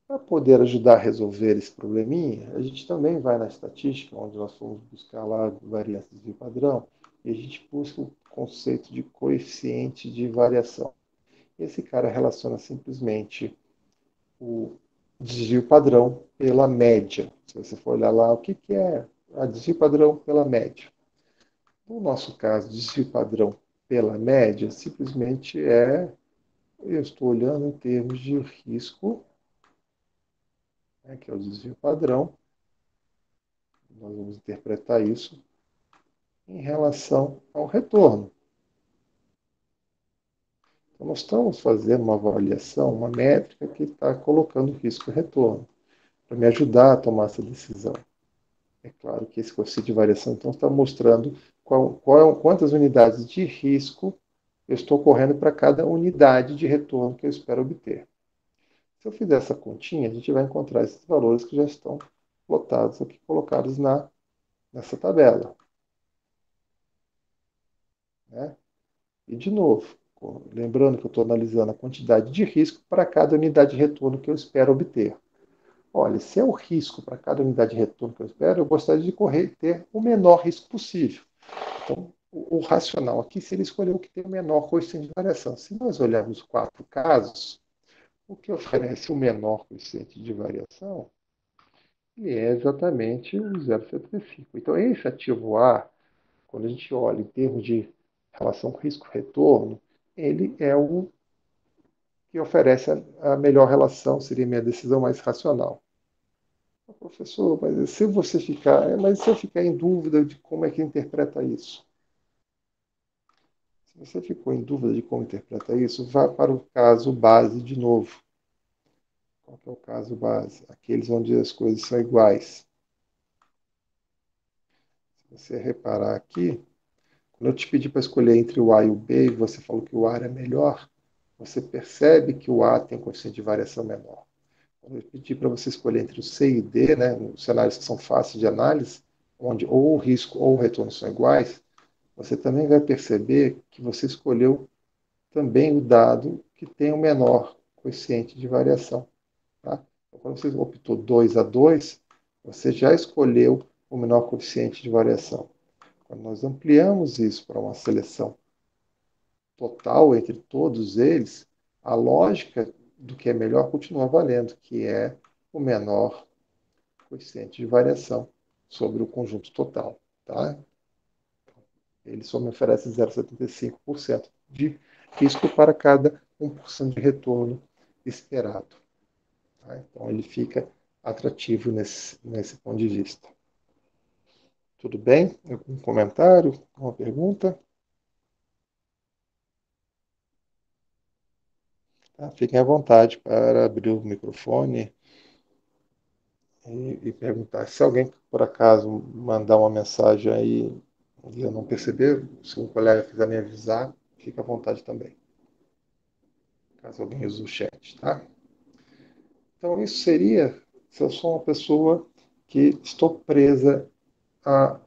Para poder ajudar a resolver esse probleminha, a gente também vai na estatística, onde nós fomos buscar lá variâncias de padrão, e a gente busca o conceito de coeficiente de variação. Esse cara relaciona simplesmente o desvio padrão pela média. Se você for olhar lá, o que é a desvio padrão pela média? No nosso caso, desvio padrão pela média simplesmente eu estou olhando em termos de risco, né, que é o desvio padrão. Nós vamos interpretar isso em relação ao retorno. Então, nós estamos fazendo uma avaliação, uma métrica que está colocando risco e retorno, para me ajudar a tomar essa decisão. É claro que esse coeficiente de variação, então, está mostrando quantas unidades de risco eu estou correndo para cada unidade de retorno que eu espero obter. Se eu fizer essa continha, a gente vai encontrar esses valores que já estão plotados aqui, colocados nessa tabela. Né? E, de novo, lembrando que eu estou analisando a quantidade de risco para cada unidade de retorno que eu espero obter. Olha, se é o risco para cada unidade de retorno que eu espero, eu gostaria de ter o menor risco possível. Então, o racional aqui seria escolher o que tem o menor coeficiente de variação. Se nós olharmos 4 casos, o que oferece o menor coeficiente de variação ele é exatamente o 0,75. Então, esse ativo A, quando a gente olha em termos de relação risco-retorno, ele é o que oferece a melhor relação, seria a minha decisão mais racional. Professor, mas se eu ficar em dúvida de como é que interpreta isso? Se você ficou em dúvida de como interpreta isso, vá para o caso base de novo. Qual que é o caso base? Aqueles onde as coisas são iguais. Se você reparar aqui, quando eu te pedi para escolher entre o A e o B, e você falou que o A era melhor, você percebe que o A tem um coeficiente de variação menor. Quando eu pedi para você escolher entre o C e o D, né, nos cenários que são fáceis de análise, onde ou o risco ou o retorno são iguais, você também vai perceber que você escolheu também o dado que tem o menor coeficiente de variação. Tá? Então, quando você optou 2 a 2, você já escolheu o menor coeficiente de variação. Quando nós ampliamos isso para uma seleção total entre todos eles, a lógica do que é melhor continua valendo, que é o menor coeficiente de variação sobre o conjunto total. Tá? Ele só me oferece 0,75% de risco para cada 1% de retorno esperado. Tá? Então, ele fica atrativo nesse ponto de vista. Tudo bem? Algum comentário? Alguma pergunta? Tá? Fiquem à vontade para abrir o microfone e perguntar. Se alguém, por acaso, mandar uma mensagem aí e eu não perceber, se um colega quiser me avisar, fique à vontade também, caso alguém use o chat, tá? Então, isso seria se eu sou uma pessoa que estou presa a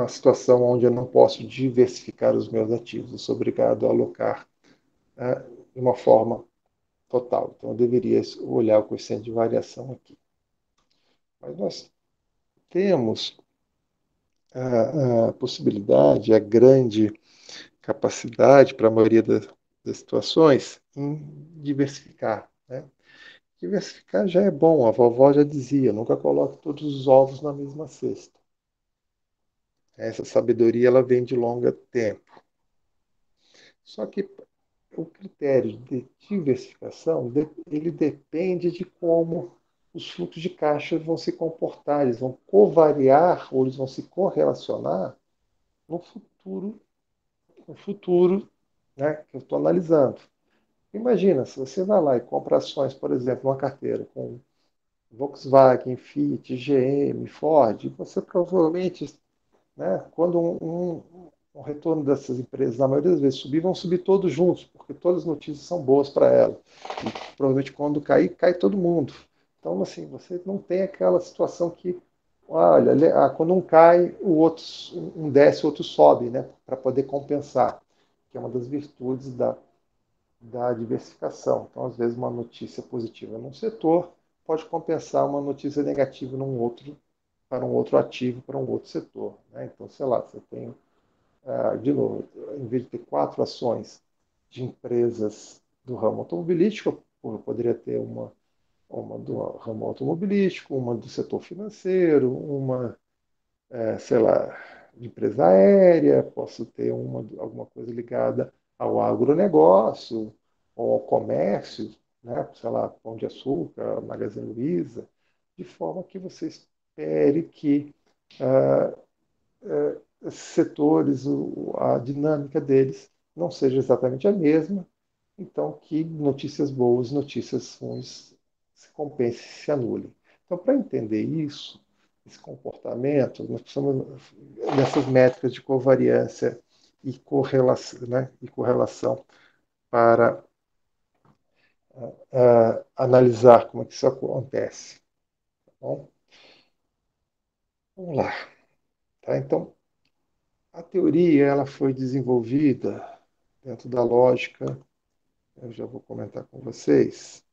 situação onde eu não posso diversificar os meus ativos. Eu sou obrigado a alocar de uma forma total. Então, eu deveria olhar o coeficiente de variação aqui. Mas nós temos a possibilidade, a grande capacidade, para a maioria das situações, em diversificar. Né? Diversificar já é bom, a vovó já dizia, nunca coloque todos os ovos na mesma cesta. Essa sabedoria ela vem de longo tempo. Só que o critério de diversificação, ele depende de como os fluxos de caixa vão se comportar, eles vão covariar ou eles vão se correlacionar no futuro, no futuro, né, que eu estou analisando. Imagina, se você vai lá e compra ações, por exemplo, uma carteira com Volkswagen, Fiat, GM, Ford, você provavelmente, né, quando um retorno dessas empresas, na maioria das vezes, subir, vão subir todos juntos, porque todas as notícias são boas para ela. E provavelmente quando cair, cai todo mundo. Então, assim, você não tem aquela situação que, olha, quando um cai, o outro, um desce, o outro sobe, né, para poder compensar, que é uma das virtudes da diversificação. Então, às vezes, uma notícia positiva num setor pode compensar uma notícia negativa num outro, para um outro ativo, para um outro setor. Né? Então, sei lá, você tem, de novo, em vez de ter 4 ações de empresas do ramo automobilístico, eu poderia ter uma do ramo automobilístico, uma do setor financeiro, uma, sei lá, de empresa aérea, posso ter alguma coisa ligada ao agronegócio ou ao comércio, né? Sei lá, Pão de Açúcar, Magazine Luiza, de forma que você espere que ah, esses setores, a dinâmica deles não seja exatamente a mesma, então que notícias boas, notícias ruins se compensem, se anulem. Então, para entender isso, esse comportamento, nós precisamos dessas métricas de covariância e correlação para analisar como é que isso acontece. Tá bom? Vamos lá. Tá? Então, a teoria ela foi desenvolvida dentro da lógica, eu já vou comentar com vocês,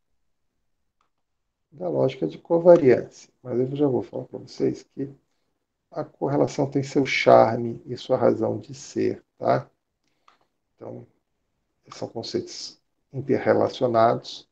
da lógica de covariância. Mas eu já vou falar para vocês que a correlação tem seu charme e sua razão de ser, tá? Então, são conceitos interrelacionados.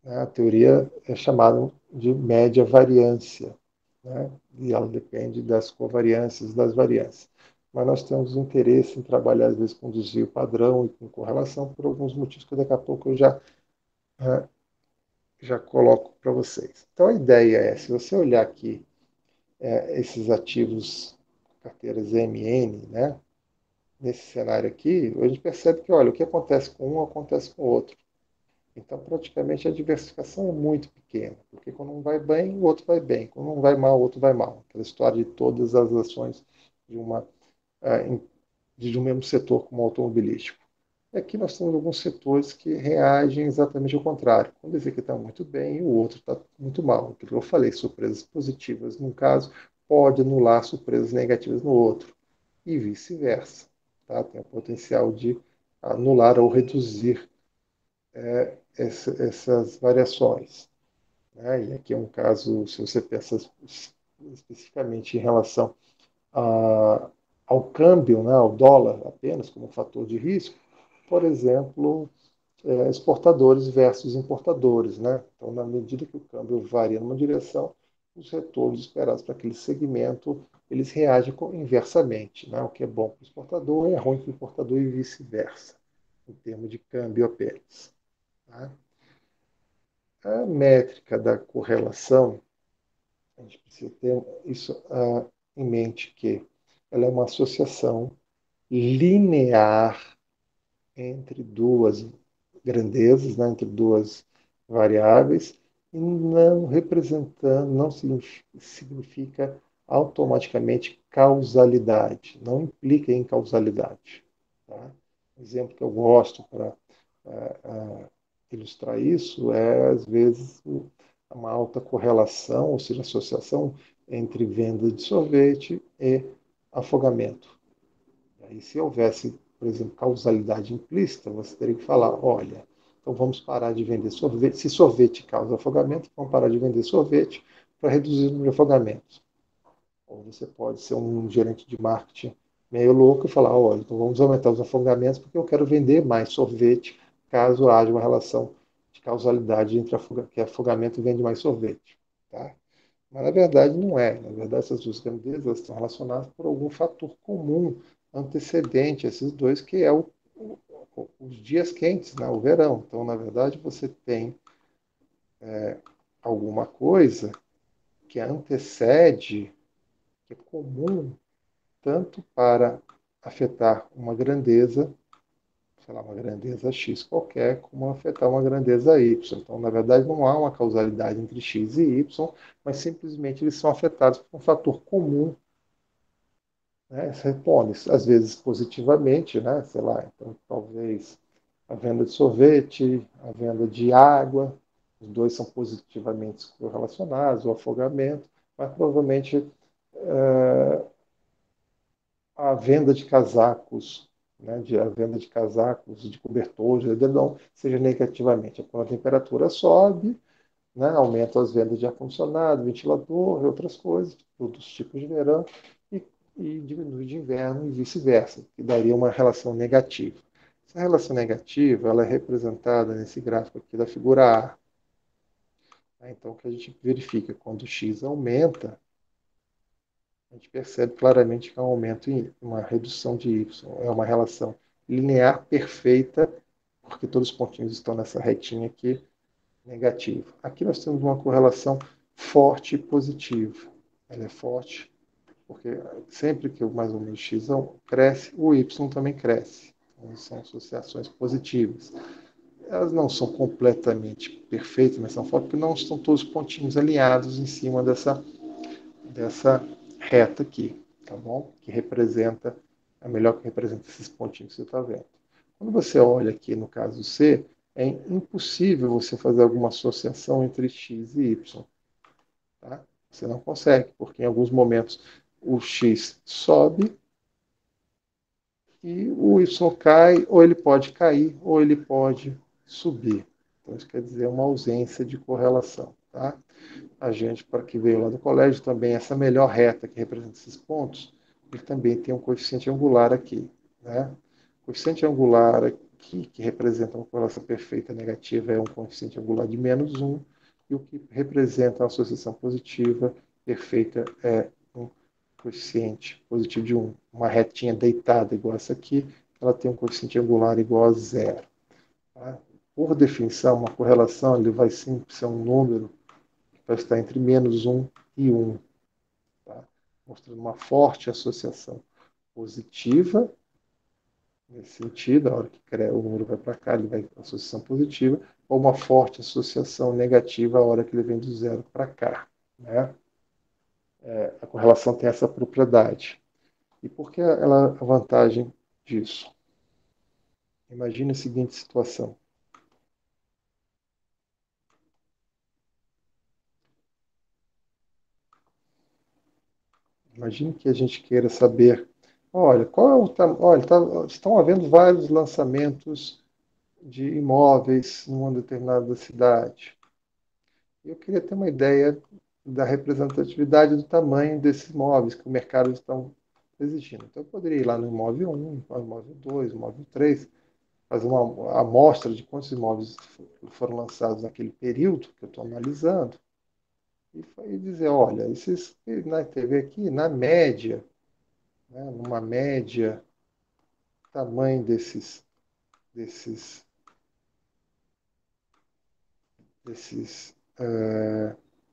Né? A teoria é chamada de média variância, né? E ela depende das covariâncias das variâncias. Mas nós temos interesse em trabalhar, às vezes, com desvio padrão e com correlação, por alguns motivos que daqui a pouco eu uh, já coloco para vocês. Então, a ideia é, se você olhar aqui esses ativos, carteiras MN, né? Nesse cenário aqui, a gente percebe que, olha, o que acontece com um acontece com o outro. Então, praticamente, a diversificação é muito pequena, porque quando um vai bem, o outro vai bem. Quando um vai mal, o outro vai mal. Aquela história de todas as ações de de um mesmo setor como o automobilístico. Aqui nós temos alguns setores que reagem exatamente ao contrário. Quando esse aqui está muito bem, o outro está muito mal. Aquilo que eu falei, surpresas positivas num caso pode anular surpresas negativas no outro, e vice-versa. Tá? Tem o potencial de anular ou reduzir essas variações. Né? E aqui é um caso, se você pensa especificamente em relação a, ao câmbio, né, ao dólar apenas como fator de risco, por exemplo, exportadores versus importadores. Né? Então, na medida que o câmbio varia numa direção, os retornos esperados para aquele segmento, eles reagem inversamente. Né? O que é bom para o exportador é ruim para o importador e vice-versa, em termos de câmbio apenas. Tá? A métrica da correlação, a gente precisa ter isso em mente, que ela é uma associação linear entre duas grandezas, né, entre duas variáveis, e não representando, não significa automaticamente causalidade, não implica em causalidade. Tá? Um exemplo que eu gosto para ilustrar isso é, às vezes, uma alta correlação, ou seja, associação entre venda de sorvete e afogamento. E se houvesse por exemplo, causalidade implícita, você teria que falar, olha, então vamos parar de vender sorvete. Se sorvete causa afogamento, vamos parar de vender sorvete para reduzir o número de afogamentos. Ou você pode ser um gerente de marketing meio louco e falar, olha, então vamos aumentar os afogamentos porque eu quero vender mais sorvete caso haja uma relação de causalidade entre que afogamento vende mais sorvete. Tá? Mas na verdade não é. Na verdade, essas duas grandezas elas estão relacionadas por algum fator comum antecedente a esses dois, que é os dias quentes, né? O verão. Então, na verdade, você tem alguma coisa que antecede, que é comum tanto para afetar uma grandeza, sei lá, uma grandeza X qualquer, como afetar uma grandeza Y. Então, na verdade, não há uma causalidade entre X e Y, mas simplesmente eles são afetados por um fator comum, né? Responde, às vezes positivamente, né? Sei lá, então talvez a venda de sorvete, a venda de água, os dois são positivamente correlacionados, o afogamento, mas provavelmente a venda de casacos, né, a venda de casacos, de cobertores, de edredom, seja negativamente. Quando a temperatura sobe, né, aumenta as vendas de ar-condicionado, ventilador e outras coisas, todos os tipos de verão, e, e diminui de inverno e vice-versa, que daria uma relação negativa. Essa relação negativa ela é representada nesse gráfico aqui da figura A. Então, o que a gente verifica quando o x aumenta, a gente percebe claramente que é um aumento e uma redução de y. É uma relação linear perfeita, porque todos os pontinhos estão nessa retinha aqui, negativo. Aqui nós temos uma correlação forte e positiva. Ela é forte porque sempre que mais ou menos x cresce, o y também cresce. Então, são associações positivas. Elas não são completamente perfeitas, mas são fortes porque não estão todos os pontinhos alinhados em cima dessa reta aqui, tá bom? Que representa, é melhor que representa esses pontinhos que você está vendo. Quando você olha aqui no caso C, é impossível você fazer alguma associação entre x e y. Tá? Você não consegue, porque em alguns momentos o x sobe e o y cai, ou ele pode cair, ou ele pode subir. Então, isso quer dizer uma ausência de correlação. Tá? A gente, para que veio lá do colégio, também essa melhor reta que representa esses pontos, ele também tem um coeficiente angular aqui. Né? O coeficiente angular aqui, que representa uma correlação perfeita negativa, é um coeficiente angular de -1, e o que representa uma associação positiva perfeita é um coeficiente positivo de 1. Uma retinha deitada igual essa aqui, ela tem um coeficiente angular igual a zero. Tá? Por definição, uma correlação ele vai sempre ser um número vai estar entre -1 e 1, tá? Mostrando uma forte associação positiva, nesse sentido, a hora que o número vai para cá, ele vai para associação positiva, ou uma forte associação negativa a hora que ele vem do zero para cá. Né? A correlação tem essa propriedade. E por que a vantagem disso? Imagine a seguinte situação. Imagine que a gente queira saber, olha, qual é olha, estão havendo vários lançamentos de imóveis numa determinada cidade. Eu queria ter uma ideia da representatividade do tamanho desses imóveis que o mercado está exigindo. Então, eu poderia ir lá no imóvel 1, no imóvel 2, no imóvel 3, fazer uma amostra de quantos imóveis foram lançados naquele período que eu estou analisando e dizer, olha, esses na TV aqui, na média, né, numa média, tamanho desses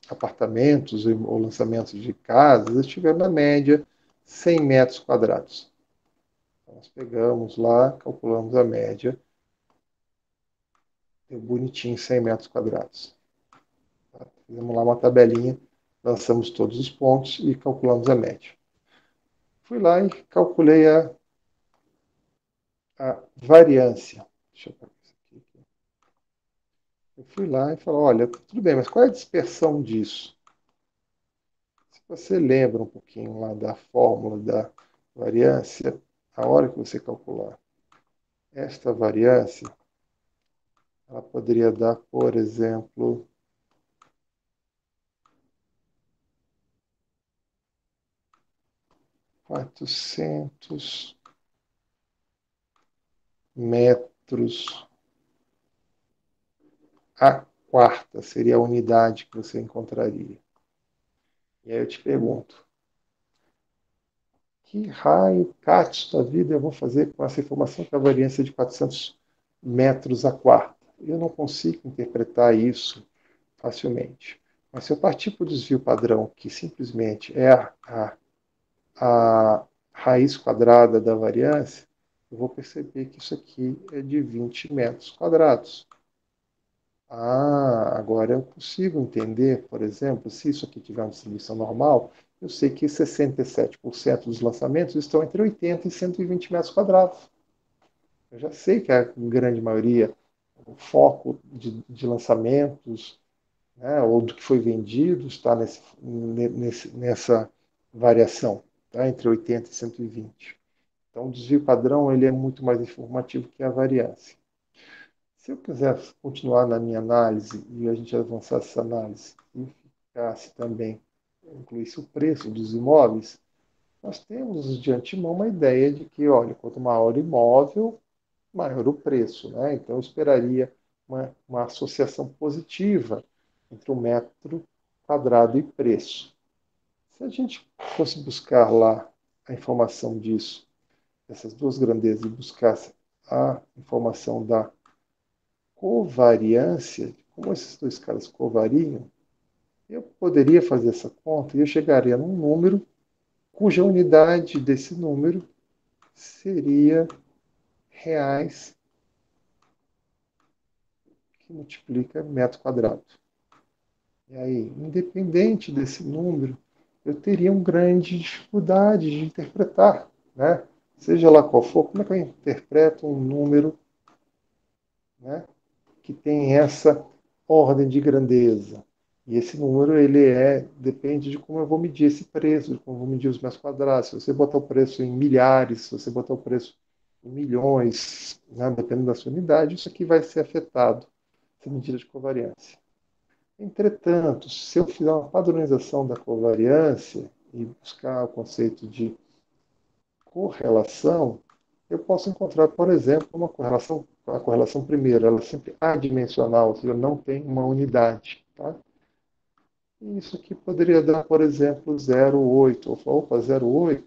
apartamentos ou lançamentos de casas, eles tiveram na média 100 metros quadrados. Então, nós pegamos lá, calculamos a média, deu bonitinho 100 metros quadrados. Tá? Fizemos lá uma tabelinha, lançamos todos os pontos e calculamos a média. Fui lá e calculei a variância. Deixa eu ver isso aqui. Eu fui lá e falei, olha, tudo bem, mas qual é a dispersão disso? Se você lembra um pouquinho lá da fórmula da variância, a hora que você calcular esta variância, ela poderia dar, por exemplo, 400 metros a quarta, seria a unidade que você encontraria. E aí eu te pergunto, que raio, cats da vida eu vou fazer com essa informação que a variância é de 400 metros a quarta? Eu não consigo interpretar isso facilmente. Mas se eu partir para o desvio padrão, que simplesmente é a raiz quadrada da variância, eu vou perceber que isso aqui é de 20 metros quadrados. Ah, agora eu consigo entender, por exemplo, se isso aqui tiver uma distribuição normal, eu sei que 67% dos lançamentos estão entre 80 e 120 metros quadrados. Eu já sei que a grande maioria, o foco de lançamentos, né, ou do que foi vendido, está nessa variação, tá, entre 80 e 120. Então, o desvio padrão ele é muito mais informativo que a variância. Se eu quiser continuar na minha análise e a gente avançar essa análise e ficasse também, incluísse o preço dos imóveis, nós temos de antemão uma ideia de que, olha, quanto maior o imóvel, maior o preço, né? Então, eu esperaria uma associação positiva entre o metro quadrado e preço. Se a gente fosse buscar lá a informação disso, dessas duas grandezas, e buscasse a informação da covariância, como esses dois caras covariam, eu poderia fazer essa conta e eu chegaria num número cuja unidade desse número seria reais que multiplica metro quadrado. E aí, independente desse número, eu teria uma grande dificuldade de interpretar, né? Seja lá qual for, como é que eu interpreto um número, né, que tem essa ordem de grandeza? E esse número ele depende de como eu vou medir esse preço, de como eu vou medir os metros quadrados. Se você botar o preço em milhares, se você botar o preço em milhões, né, dependendo da sua unidade, isso aqui vai ser afetado, essa medida de covariância. Entretanto, se eu fizer uma padronização da covariância e buscar o conceito de correlação, eu posso encontrar, por exemplo, uma correlação, a correlação primeira, ela é sempre adimensional, ou seja, não tem uma unidade. Tá? E isso aqui poderia dar, por exemplo, 0,8. Opa, 0,8,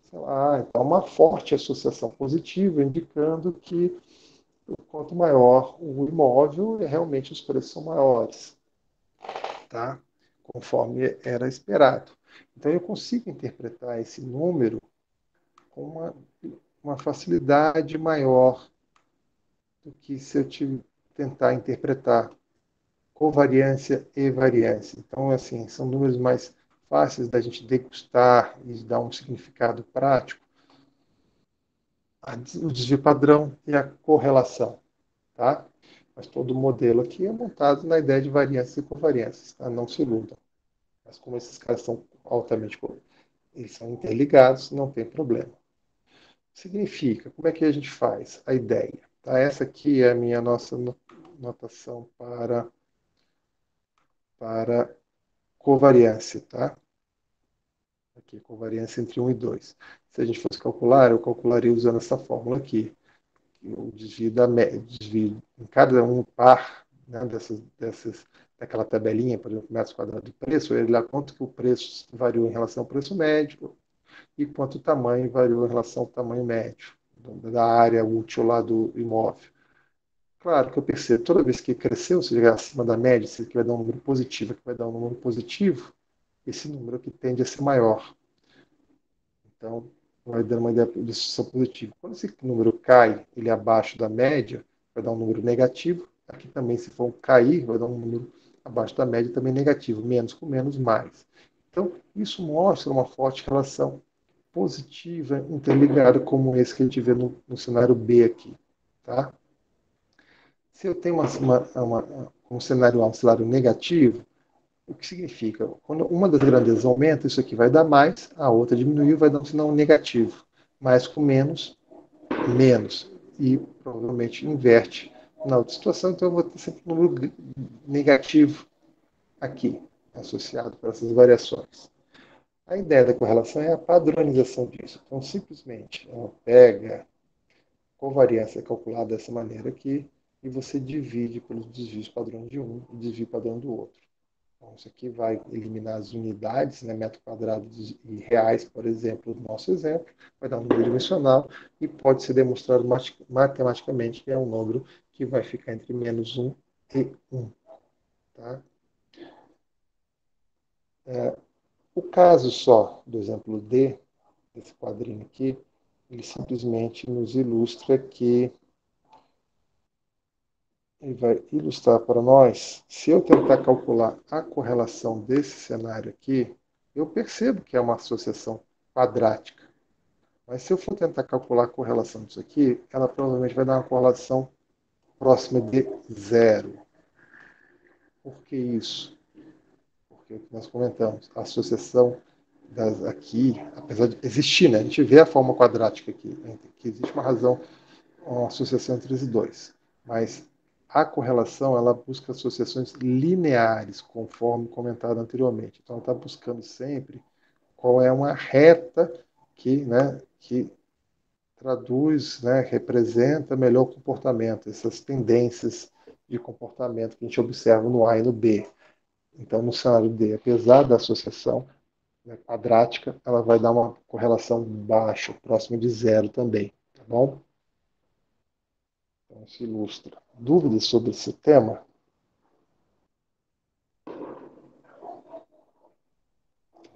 sei lá, então uma forte associação positiva, indicando que quanto maior o imóvel, realmente os preços são maiores. Tá? Conforme era esperado. Então, eu consigo interpretar esse número com uma facilidade maior do que se eu tentar interpretar covariância e variância. Então, assim, são números mais fáceis da gente degustar e dar um significado prático, o desvio padrão e a correlação. Tá? Mas todo o modelo aqui é montado na ideia de variâncias e covariâncias, tá? Não se iludam. Mas como esses caras são altamente eles são interligados, não tem problema. Significa, como é que a gente faz? A ideia. Tá? Essa aqui é a minha nossa notação para covariância. Tá? Aqui, covariância entre 1 e 2. Se a gente fosse calcular, eu calcularia usando essa fórmula aqui. O desvio, desvio em cada um par, né, daquela tabelinha, por exemplo, metros quadrados de preço, ele dá quanto que o preço variou em relação ao preço médio, e quanto o tamanho variou em relação ao tamanho médio da área útil lá do imóvel. Claro que eu percebo, toda vez que cresceu, se chegar acima da média, se vai dar um número positivo, que vai dar um número positivo, esse número aqui tende a ser maior. Então, vai dando uma ideia de dissociação positiva. Quando esse número cai, ele é abaixo da média, vai dar um número negativo. Aqui também, se for cair, vai dar um número abaixo da média também negativo. Menos com menos, mais. Então, isso mostra uma forte relação positiva interligada como esse que a gente vê no cenário B aqui. Tá? Se eu tenho um cenário A, um cenário negativo, o que significa? Quando uma das grandezas aumenta, isso aqui vai dar mais, a outra diminuiu, vai dar um sinal negativo. Mais com menos, menos. e provavelmente inverte na outra situação, então eu vou ter sempre um número negativo aqui, associado para essas variações. A ideia da correlação é a padronização disso. Então, simplesmente, ela pega covariância é calculada dessa maneira aqui e você divide pelos desvios padrão de um e desvio padrão do outro. Então, isso aqui vai eliminar as unidades, né, metro quadrado e reais, por exemplo, no nosso exemplo, vai dar um número dimensional e pode ser demonstrado matematicamente que é um número que vai ficar entre menos 1 e 1. Tá? O caso só do exemplo D, desse quadrinho aqui, ele simplesmente nos ilustra que ele vai ilustrar para nós, se eu tentar calcular a correlação desse cenário aqui, eu percebo que é uma associação quadrática. Mas se eu for tentar calcular a correlação disso aqui, ela provavelmente vai dar uma correlação próxima de zero. Por que isso? Porque o que nós comentamos, a associação aqui, apesar de existir, né, a gente vê a forma quadrática aqui, que existe uma razão, uma associação entre os dois. Mas a correlação, ela busca associações lineares, conforme comentado anteriormente. Então, ela está buscando sempre qual é uma reta que traduz, né, representa melhor o comportamento, essas tendências de comportamento que a gente observa no A e no B. Então, no cenário D, apesar da associação, né, quadrática, ela vai dar uma correlação baixa, próxima de zero também. Tá bom? Então, se ilustra. Dúvidas sobre esse tema?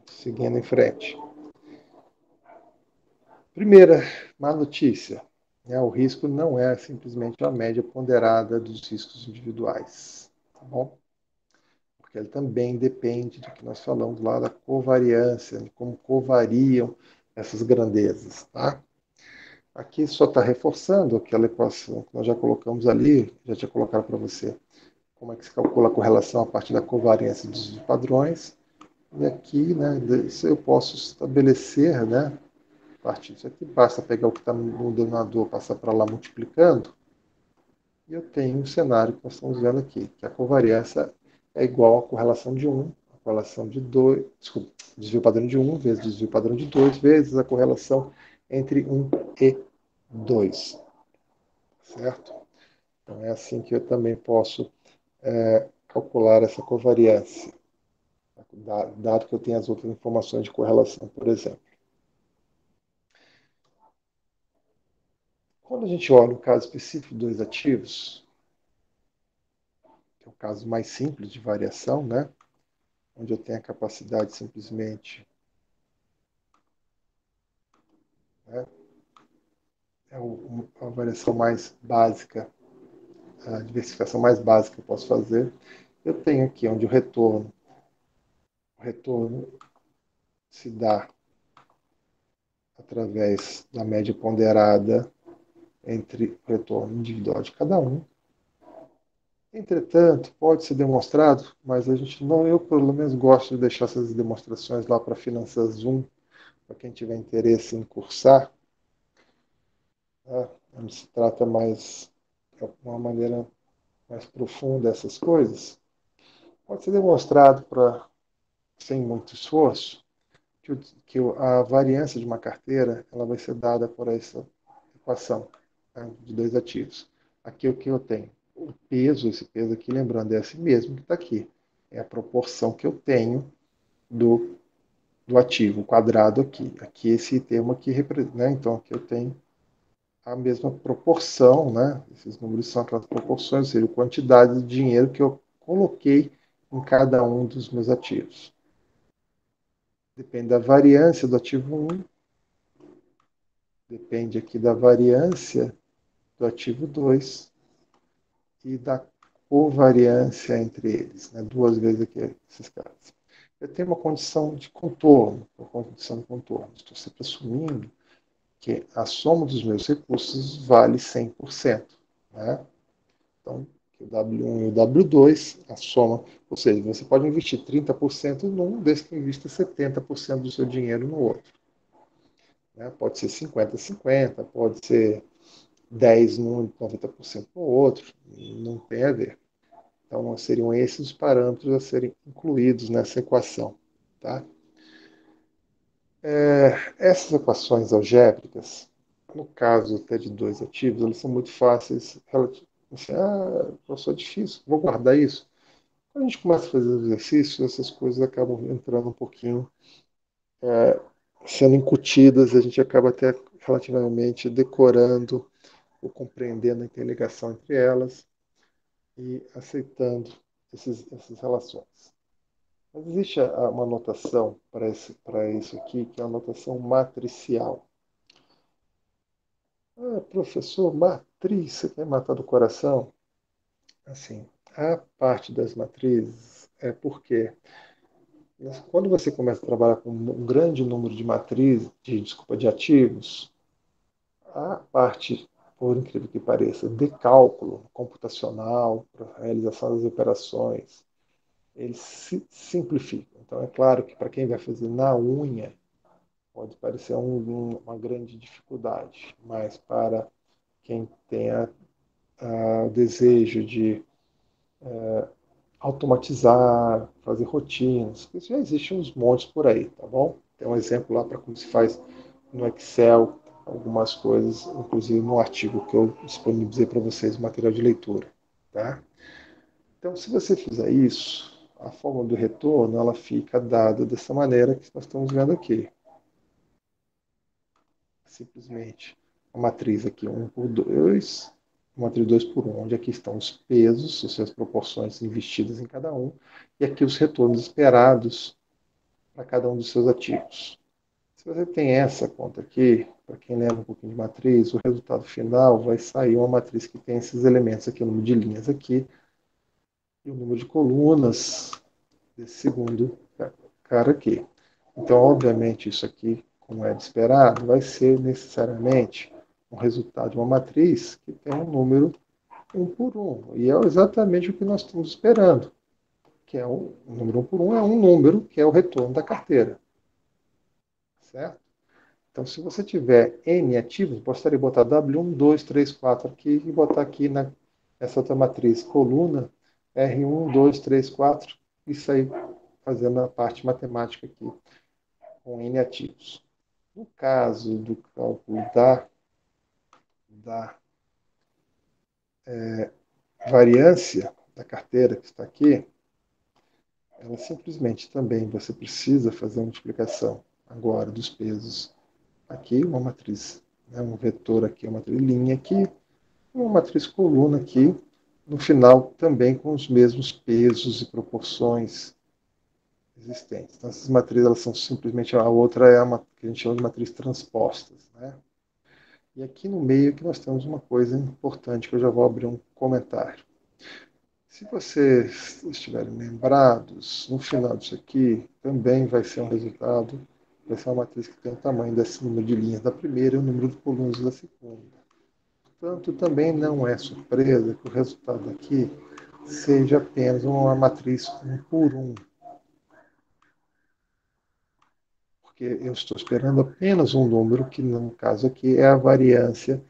Seguindo em frente. Primeira má notícia. Né, o risco não é simplesmente a média ponderada dos riscos individuais. Tá bom? Porque ele também depende do que nós falamos lá da covariância, de como covariam essas grandezas. Tá? Aqui só está reforçando aquela equação que nós já colocamos ali, já tinha colocado para você. Como é que se calcula a correlação a partir da covariância dos padrões. E aqui, né, isso eu posso estabelecer, né, a partir disso aqui, basta pegar o que está no denominador, passar para lá multiplicando, e eu tenho um cenário que nós estamos vendo aqui, que a covariância é igual à correlação de 1, a correlação de 2, desculpa, desvio padrão de 1 vezes desvio padrão de 2 vezes a correlação entre 1 e 2. Certo? Então é assim que eu também posso calcular essa covariância, dado que eu tenho as outras informações de correlação, por exemplo. Quando a gente olha o caso específico de dois ativos, que é o caso mais simples de variação, né? Onde eu tenho a capacidade simplesmente, né? É a variação mais básica, a diversificação mais básica que eu posso fazer. Eu tenho aqui onde o retorno se dá através da média ponderada entre o retorno individual de cada um. Entretanto, pode ser demonstrado, mas a gente não, eu pelo menos gosto de deixar essas demonstrações lá para Finanças 1, para quem tiver interesse em cursar, né, onde se trata mais, de uma maneira mais profunda essas coisas. Pode ser demonstrado sem muito esforço que a variância de uma carteira ela vai ser dada por essa equação, né, de dois ativos. Aqui o que eu tenho? O peso, esse peso aqui, lembrando, é assim mesmo que está aqui. É a proporção que eu tenho do ativo, o quadrado aqui. Aqui esse termo aqui, né? Então aqui eu tenho a mesma proporção, né? Esses números são aquelas proporções, ou seja, a quantidade de dinheiro que eu coloquei em cada um dos meus ativos. Depende da variância do ativo 1, depende aqui da variância do ativo 2 e da covariância entre eles, né? Duas vezes aqui esses caras. Eu tenho uma condição de contorno, Estou sempre assumindo que a soma dos meus recursos vale 100%. Né? Então, o W1 e o W2, a soma, ou seja, você pode investir 30% num, desde que invista 70% do seu dinheiro no outro. Né? Pode ser 50-50, pode ser 10 num, 90% no outro, não tem a ver. Então, seriam esses os parâmetros a serem incluídos nessa equação. Tá? Essas equações algébricas, no caso até de dois ativos, elas são muito fáceis. Assim, professor, é difícil, vou guardar isso. Quando a gente começa a fazer os exercícios, essas coisas acabam entrando um pouquinho, sendo incutidas, a gente acaba até relativamente decorando ou compreendendo a interligação entre elas e aceitando essas relações. Mas existe uma notação para isso aqui, que é a notação matricial. Professor, matriz, você quer matar do coração? Assim, a parte das matrizes é porque quando você começa a trabalhar com um grande número de matrizes, de ativos, a parte, por incrível que pareça, de cálculo computacional para a realização das operações, eles se simplificam. Então, é claro que para quem vai fazer na unha, pode parecer uma grande dificuldade, mas para quem tem o desejo de automatizar, fazer rotinas, isso já existe uns montes por aí, tá bom? Tem um exemplo lá para como se faz no Excel, algumas coisas, inclusive no artigo que eu disponibilizei para vocês, o material de leitura, tá? Então, se você fizer isso, a forma do retorno ela fica dada dessa maneira que nós estamos vendo aqui. Simplesmente a matriz aqui 1 por 2, a matriz 2 por 1, onde aqui estão os pesos, as suas proporções investidas em cada um, e aqui os retornos esperados para cada um dos seus ativos. Se você tem essa conta aqui, para quem lembra um pouquinho de matriz, o resultado final vai sair uma matriz que tem esses elementos aqui, o número de linhas aqui, e o número de colunas desse segundo cara aqui. Então, obviamente, isso aqui, como é de esperar, vai ser necessariamente um resultado de uma matriz que tem um número 1 por 1. E é exatamente o que nós estamos esperando, que é um número 1 por 1 é um número que é o retorno da carteira. Certo? Então, se você tiver N ativos, gostaria de botar W1, 2, 3, 4 aqui e botar aqui nessa outra matriz coluna R1, 2, 3, 4 e sair fazendo a parte matemática aqui com N ativos. No caso do cálculo da variância da carteira que está aqui, ela simplesmente também você precisa fazer uma multiplicação agora dos pesos aqui, uma matriz, né, um vetor aqui, uma matriz linha aqui, uma matriz coluna aqui, no final também com os mesmos pesos e proporções existentes. Então, essas matrizes elas são simplesmente, a outra é uma que a gente chama de matriz transpostas, né? E aqui no meio que nós temos uma coisa importante que eu já vou abrir um comentário. Se vocês estiverem lembrados, no final disso aqui também vai ser um resultado, vai ser uma matriz que tem o tamanho desse número de linhas da primeira e o número de colunas da segunda. Portanto, também não é surpresa que o resultado aqui seja apenas uma matriz 1 por 1, porque eu estou esperando apenas um número, que no caso aqui é a variância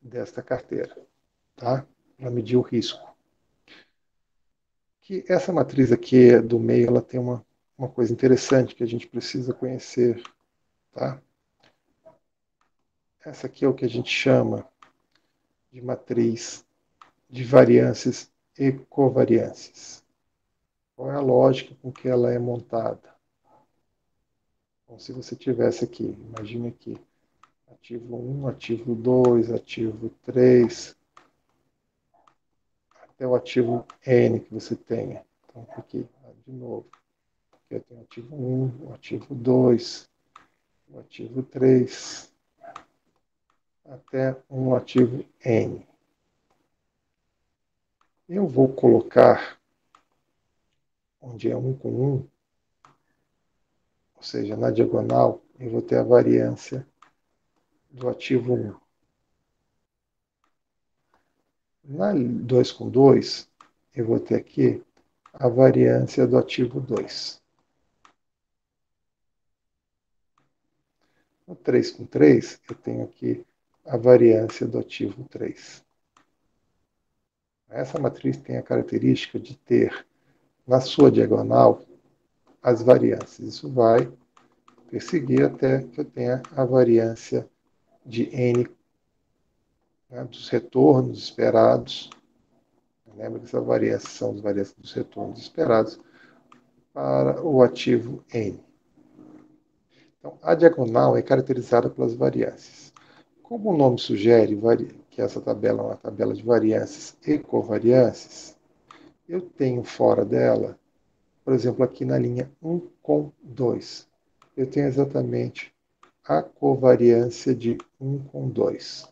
desta carteira, tá? Para medir o risco. Que essa matriz aqui do meio, ela tem uma coisa interessante que a gente precisa conhecer, tá? Essa aqui é o que a gente chama de matriz de variâncias e covariâncias. Qual é a lógica com que ela é montada? Então, se você tivesse aqui, imagine aqui, ativo 1, ativo 2, ativo 3, até o ativo N que você tenha. Então, aqui, de novo, aqui eu tenho o ativo 1, o ativo 2, o ativo 3, até um ativo N. Eu vou colocar, onde é 1 com 1, ou seja, na diagonal, eu vou ter a variância do ativo 1. Na 2 com 2, eu vou ter aqui a variância do ativo 2. No 3 com 3, eu tenho aqui a variância do ativo 3. Essa matriz tem a característica de ter na sua diagonal as variâncias. Isso vai perseguir até que eu tenha a variância de n, né, dos retornos esperados. Lembra que essa variância são as variâncias dos retornos esperados para o ativo n. Então, a diagonal é caracterizada pelas variâncias. Como o nome sugere que essa tabela é uma tabela de variâncias e covariâncias, eu tenho fora dela, por exemplo, aqui na linha 1 com 2, eu tenho exatamente a covariância de 1 com 2.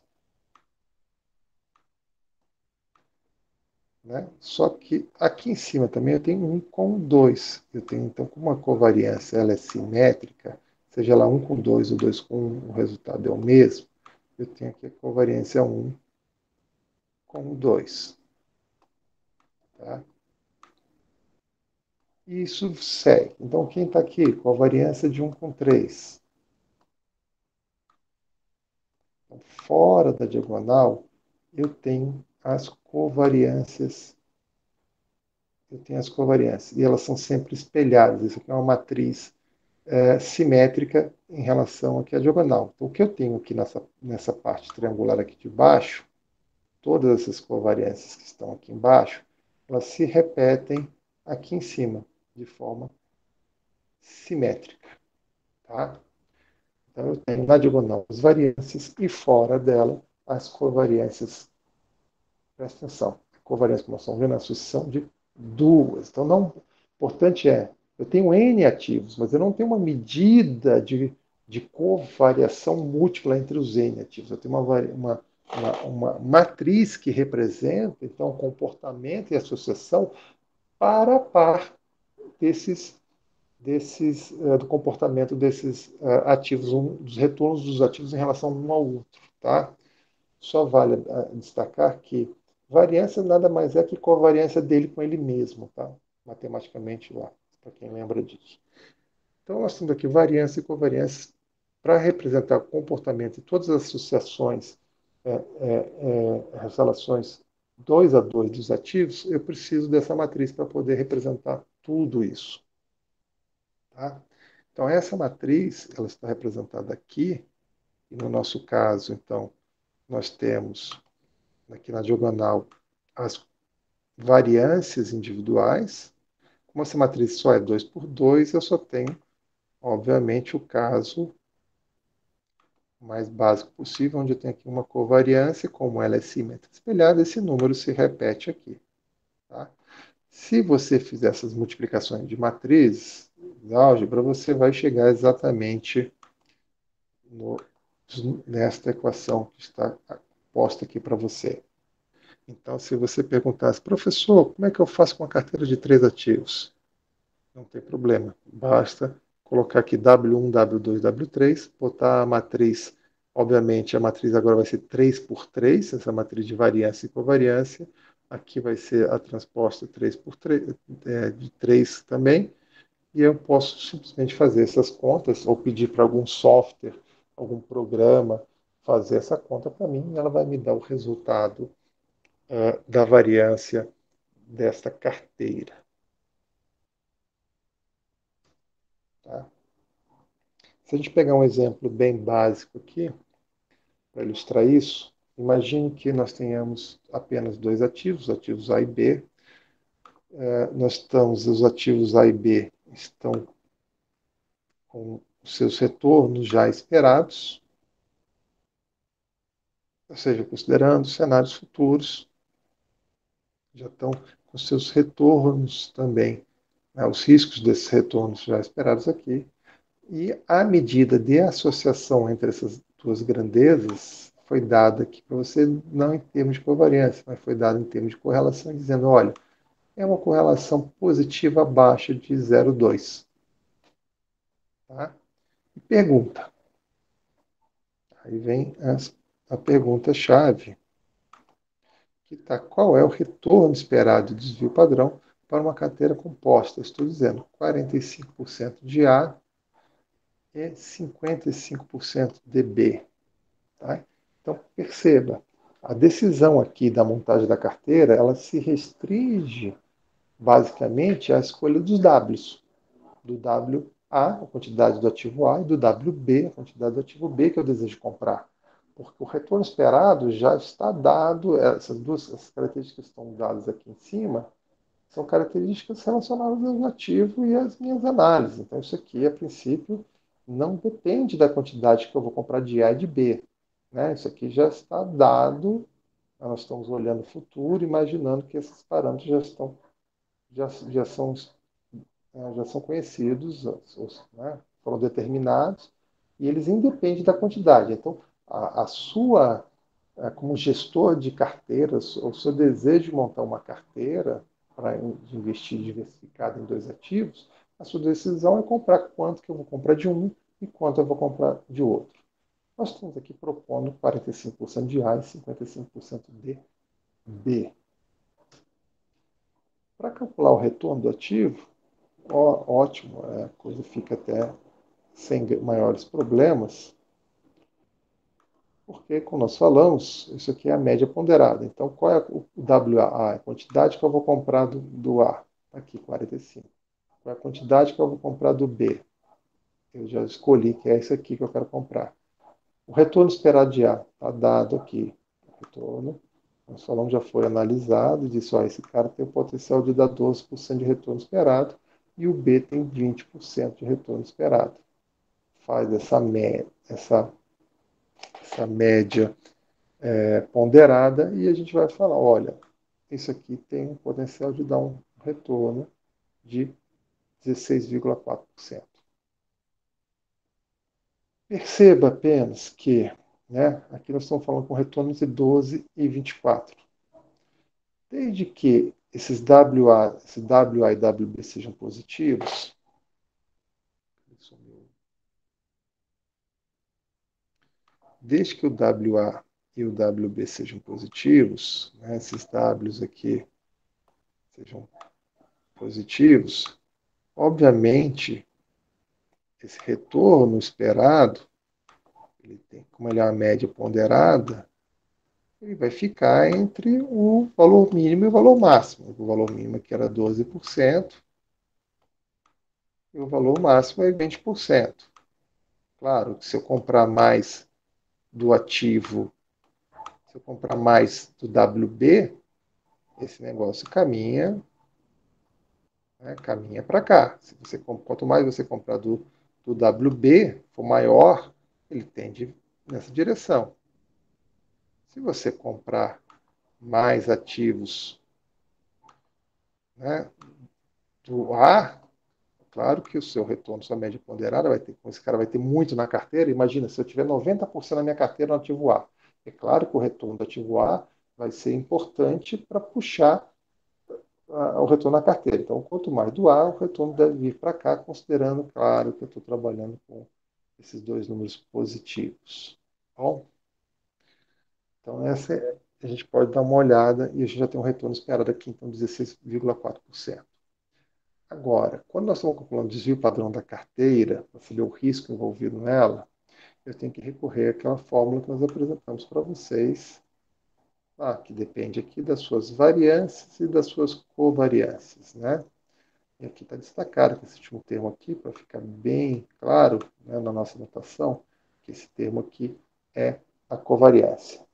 Né? Só que aqui em cima também eu tenho 1 com 2. Eu tenho, então, como a covariância ela é simétrica, seja lá 1 com 2 ou 2 com 1, o resultado é o mesmo, eu tenho aqui a covariância 1 com 2. Tá? E isso segue. Então, quem está aqui? Covariância de 1 com 3. Então, fora da diagonal, eu tenho as covariâncias. Eu tenho as covariâncias. E elas são sempre espelhadas. Isso aqui é uma matriz simétrica em relação aqui à diagonal. Então, o que eu tenho aqui nessa parte triangular aqui de baixo, todas essas covariâncias que estão aqui embaixo, elas se repetem aqui em cima, de forma simétrica. Tá? Então, eu tenho na diagonal as variâncias e fora dela as covariâncias. Presta atenção. Covariância, como nós estamos vendo, é a sucessão de duas. Então, não, o importante é, eu tenho N ativos, mas eu não tenho uma medida de covariação múltipla entre os N ativos. Eu tenho uma matriz que representa, então, o comportamento e associação para a par do comportamento desses ativos, dos retornos dos ativos em relação um ao outro. Tá? Só vale destacar que variância nada mais é que covariância dele com ele mesmo, tá? Matematicamente lá, para quem lembra disso. Então, nós temos aqui variância e covariância para representar o comportamento e todas as associações, as relações 2 a 2 dos ativos, eu preciso dessa matriz para poder representar tudo isso. Tá? Então, essa matriz, ela está representada aqui, e no nosso caso, então, nós temos aqui na diagonal as variâncias individuais. Como essa matriz só é 2 por 2, eu só tenho, obviamente, o caso mais básico possível, onde eu tenho aqui uma covariância, como ela é simétrica espelhada, esse número se repete aqui. Tá? Se você fizer essas multiplicações de matrizes, de álgebra, você vai chegar exatamente no, nesta equação que está posta aqui para você. Então, se você perguntasse, professor, como é que eu faço com uma carteira de 3 ativos? Não tem problema. Basta colocar aqui W1, W2, W3, botar a matriz. Obviamente, a matriz agora vai ser 3 por 3, essa matriz de variância e covariância. Aqui vai ser a transposta 3 por 3, de 3 também. E eu posso simplesmente fazer essas contas, ou pedir para algum software, algum programa, fazer essa conta para mim, e ela vai me dar o resultado da variância desta carteira. Tá? Se a gente pegar um exemplo bem básico aqui, para ilustrar isso, imagine que nós tenhamos apenas dois ativos, ativos A e B. Os ativos A e B estão com os seus retornos já esperados, ou seja, considerando cenários futuros, já estão com seus retornos também, né, os riscos desses retornos já esperados aqui. E a medida de associação entre essas duas grandezas foi dada aqui para você, não em termos de covariância, mas foi dada em termos de correlação, dizendo, olha, é uma correlação positiva abaixo de 0,2. Tá? E pergunta. Aí vem a pergunta-chave, que está qual é o retorno esperado de desvio padrão para uma carteira composta? Estou dizendo 45% de A e 55% de B. Tá? Então, perceba, a decisão aqui da montagem da carteira, ela se restringe basicamente à escolha dos Ws, do WA, a quantidade do ativo A, e do WB, a quantidade do ativo B que eu desejo comprar. Porque o retorno esperado já está dado, essas características que estão dadas aqui em cima, são características relacionadas ao ativo e às minhas análises. Então, isso aqui, a princípio, não depende da quantidade que eu vou comprar de A e de B. Né? Isso aqui já está dado, nós estamos olhando o futuro, imaginando que esses parâmetros já são, já são conhecidos, né? Foram determinados, e eles independem da quantidade. Então, a sua, como gestor de carteiras, o seu desejo de montar uma carteira para investir diversificado em dois ativos, a sua decisão é comprar quanto que eu vou comprar de um e quanto eu vou comprar de outro. Nós estamos aqui propondo 45% de A e 55% de B. Para calcular o retorno do ativo, ótimo, a coisa fica até sem maiores problemas, porque, como nós falamos, isso aqui é a média ponderada. Então, qual é o WA? A quantidade que eu vou comprar do A. Aqui, 45. Qual é a quantidade que eu vou comprar do B? Eu já escolhi que é isso aqui que eu quero comprar. O retorno esperado de A está dado aqui. O retorno, nós falamos, já foi analisado e disse, ó, esse cara tem o potencial de dar 12% de retorno esperado e o B tem 20% de retorno esperado. Faz essa média ponderada e a gente vai falar, olha, isso aqui tem um potencial de dar um retorno de 16,4%. Perceba apenas que, né, aqui nós estamos falando com retorno entre 12 e 24. Desde que esse WA e WB sejam positivos, desde que o WA e o WB sejam positivos, né, esses Ws aqui sejam positivos, obviamente, esse retorno esperado, como ele é uma média ponderada, ele vai ficar entre o valor mínimo e o valor máximo. O valor mínimo aqui era 12%, e o valor máximo é 20%. Claro que se eu comprar mais do ativo, se eu comprar mais do WB, esse negócio caminha para cá. Quanto mais você comprar do WB, for maior, ele tende nessa direção. Se você comprar mais ativos, né, do A, claro que o seu retorno, sua média ponderada, esse cara vai ter muito na carteira. Imagina, se eu tiver 90% na minha carteira no ativo A. É claro que o retorno do ativo A vai ser importante para puxar o retorno na carteira. Então, quanto mais do A, o retorno deve vir para cá, considerando, claro, que eu estou trabalhando com esses dois números positivos. Bom, então a gente pode dar uma olhada e a gente já tem um retorno esperado aqui, então 16,4%. Agora, quando nós estamos calculando o desvio padrão da carteira, para saber o risco envolvido nela, eu tenho que recorrer àquela fórmula que nós apresentamos para vocês, que depende aqui das suas variâncias e das suas covariâncias, né? E aqui está destacado que esse último termo aqui, para ficar bem claro, né, na nossa notação, que esse termo aqui é a covariância.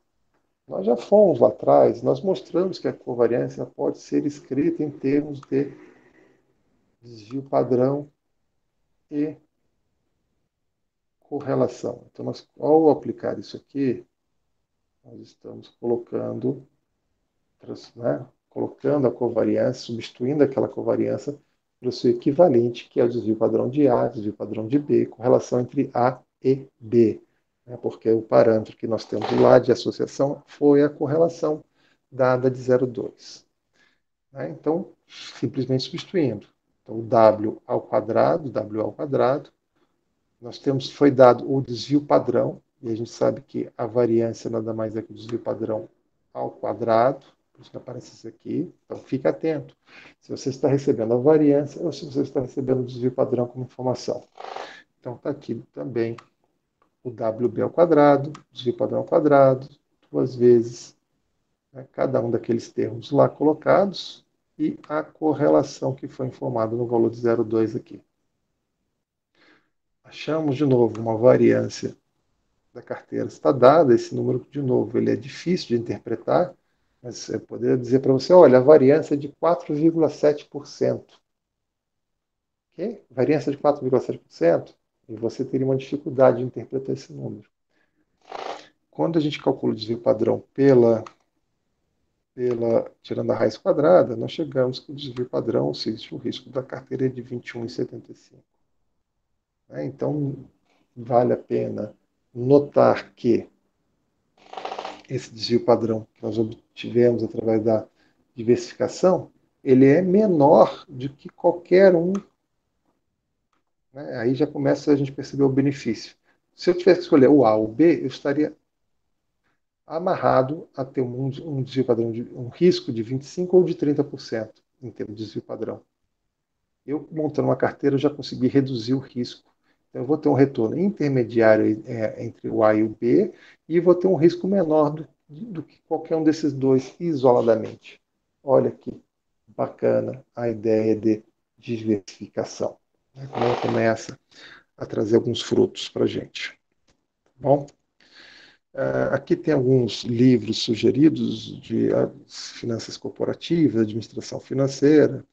Nós já fomos lá atrás, nós mostramos que a covariância pode ser escrita em termos de desvio padrão e correlação. Então, ao aplicar isso aqui, nós estamos colocando a covariância, substituindo aquela covariância para o seu equivalente, que é o desvio padrão de A, desvio padrão de B, correlação entre A e B. Né? Porque o parâmetro que nós temos lá de associação foi a correlação dada de 0,2. Né? Então, simplesmente substituindo. Então, W ao quadrado, foi dado o desvio padrão, e a gente sabe que a variância nada mais é que o desvio padrão ao quadrado, por isso que aparece isso aqui. Então, fique atento se você está recebendo a variância ou se você está recebendo o desvio padrão como informação. Então, está aqui também o WB ao quadrado, desvio padrão ao quadrado, duas vezes, né, cada um daqueles termos lá colocados e a correlação que foi informada no valor de 0,2 aqui. Achamos de novo uma variância da carteira. Está dado esse número de novo. Ele é difícil de interpretar, mas eu poderia dizer para você, olha, a variância é de 4,7%. Okay? Variância de 4,7%, e você teria uma dificuldade de interpretar esse número. Quando a gente calcula o desvio padrão tirando a raiz quadrada, nós chegamos que o desvio padrão, se existe o risco da carteira, é de 21,75. Né? Então, vale a pena notar que esse desvio padrão que nós obtivemos através da diversificação, ele é menor do que qualquer um. Né? Aí já começa a gente perceber o benefício. Se eu tivesse que escolher o A ou o B, eu estaria amarrado a ter um desvio padrão, um risco de 25% ou de 30% em termos de desvio padrão. Eu, montando uma carteira, eu já consegui reduzir o risco. Então, eu vou ter um retorno intermediário entre o A e o B e vou ter um risco menor do que qualquer um desses dois isoladamente. Olha que bacana a ideia de diversificação. Né? Como ela começa a trazer alguns frutos para a gente. Bom, aqui tem alguns livros sugeridos de finanças corporativas, administração financeira.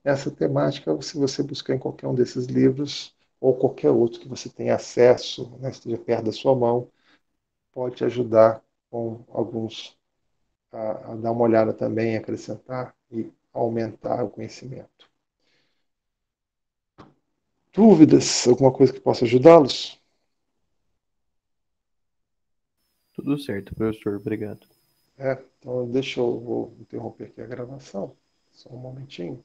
Essa temática, se você buscar em qualquer um desses livros, ou qualquer outro que você tenha acesso, né, esteja perto da sua mão, pode te ajudar com alguns, a dar uma olhada também, acrescentar e aumentar o conhecimento. Dúvidas? Alguma coisa que possa ajudá-los? Tudo certo, professor. Obrigado. Então deixa eu vou interromper aqui a gravação, só um momentinho.